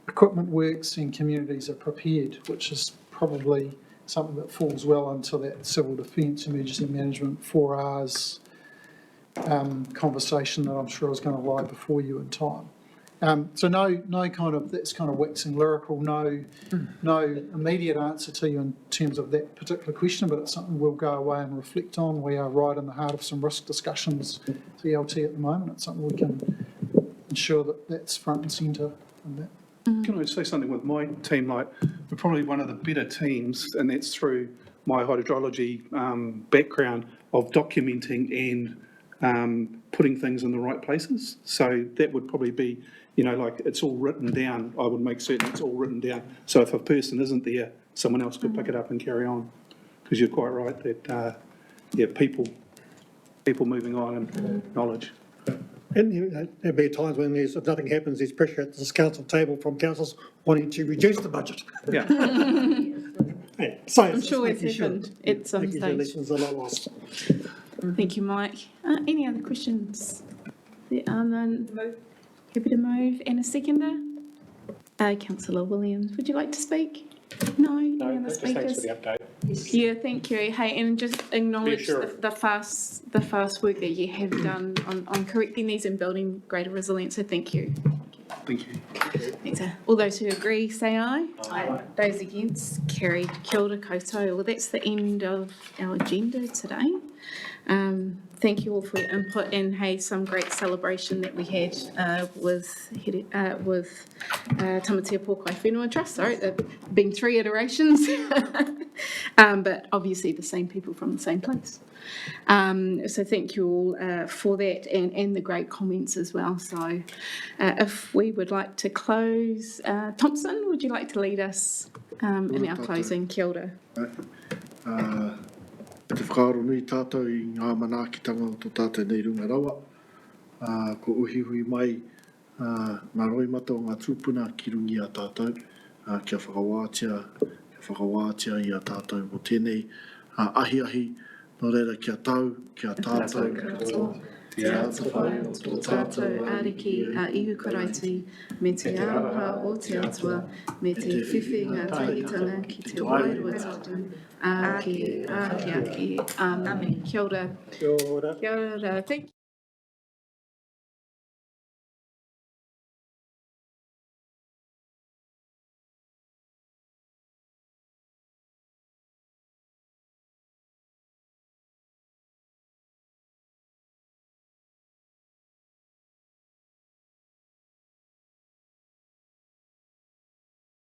equipment works and communities are prepared, which is probably something that falls well into that civil defence, emergency management, 4 hours conversation that I'm sure is going to lie before you in time. So no kind of, that's kind of waxing lyrical, no immediate answer to you in terms of that particular question, but it's something we'll go away and reflect on. We are right in the heart of some risk discussions at the LT at the moment. It's something we can ensure that that's front and centre in that. Can I say something with my team? Like, we're probably one of the better teams, and that's through my hydrology background of documenting and putting things in the right places. So that would probably be, like it's all written down. I would make certain it's all written down. So if a person isn't there, someone else could pick it up and carry on. Because you're quite right that, people moving on and knowledge. And there'll be times when if nothing happens, there's pressure at this council table from councils wanting to reduce the budget. Yeah. Yeah, so I'm sure it's happened at some making stage. lessons a lot lost. Thank you, Mike. Any other questions? There are none. Happy to move. And a seconder? Councillor Williams, would you like to speak? No? Any other speakers? Thanks for the update. Yeah, thank you. Hey, and just acknowledge the fast work that you have done on correcting these and building greater resilience. So thank you. Thank you. Thanks. All those who agree, say aye. Aye. Those against, carried. Kia ora koutou. Well, that's the end of our agenda today. Thank you all for your input, and hey, some great celebration that we had with Tamatea Pōkai Whenua Trust. Sorry, there have been 3 iterations, but obviously the same people from the same place. So thank you all for that, and the great comments as well. So if we would like to close, Thompson, would you like to lead us in our closing? Kia ora. Te whakaaro nui tātou I ngā manaakitanga o tō tātou nei runga rawa. Ko uhihui mai ngā roimata o ngā tūpuna ki rungi a tātou. Kia whakawātia I a tātou o tēnei ahi, no reira kia tau, kia tātou. Te atawhai o tō tātou ariki a ihu karaiti, me te aroha o te atua, me te whiwhi ngā tangitanga ki te wairua tātou, aki. Amen. Kia ora. Kia ora. Thank you.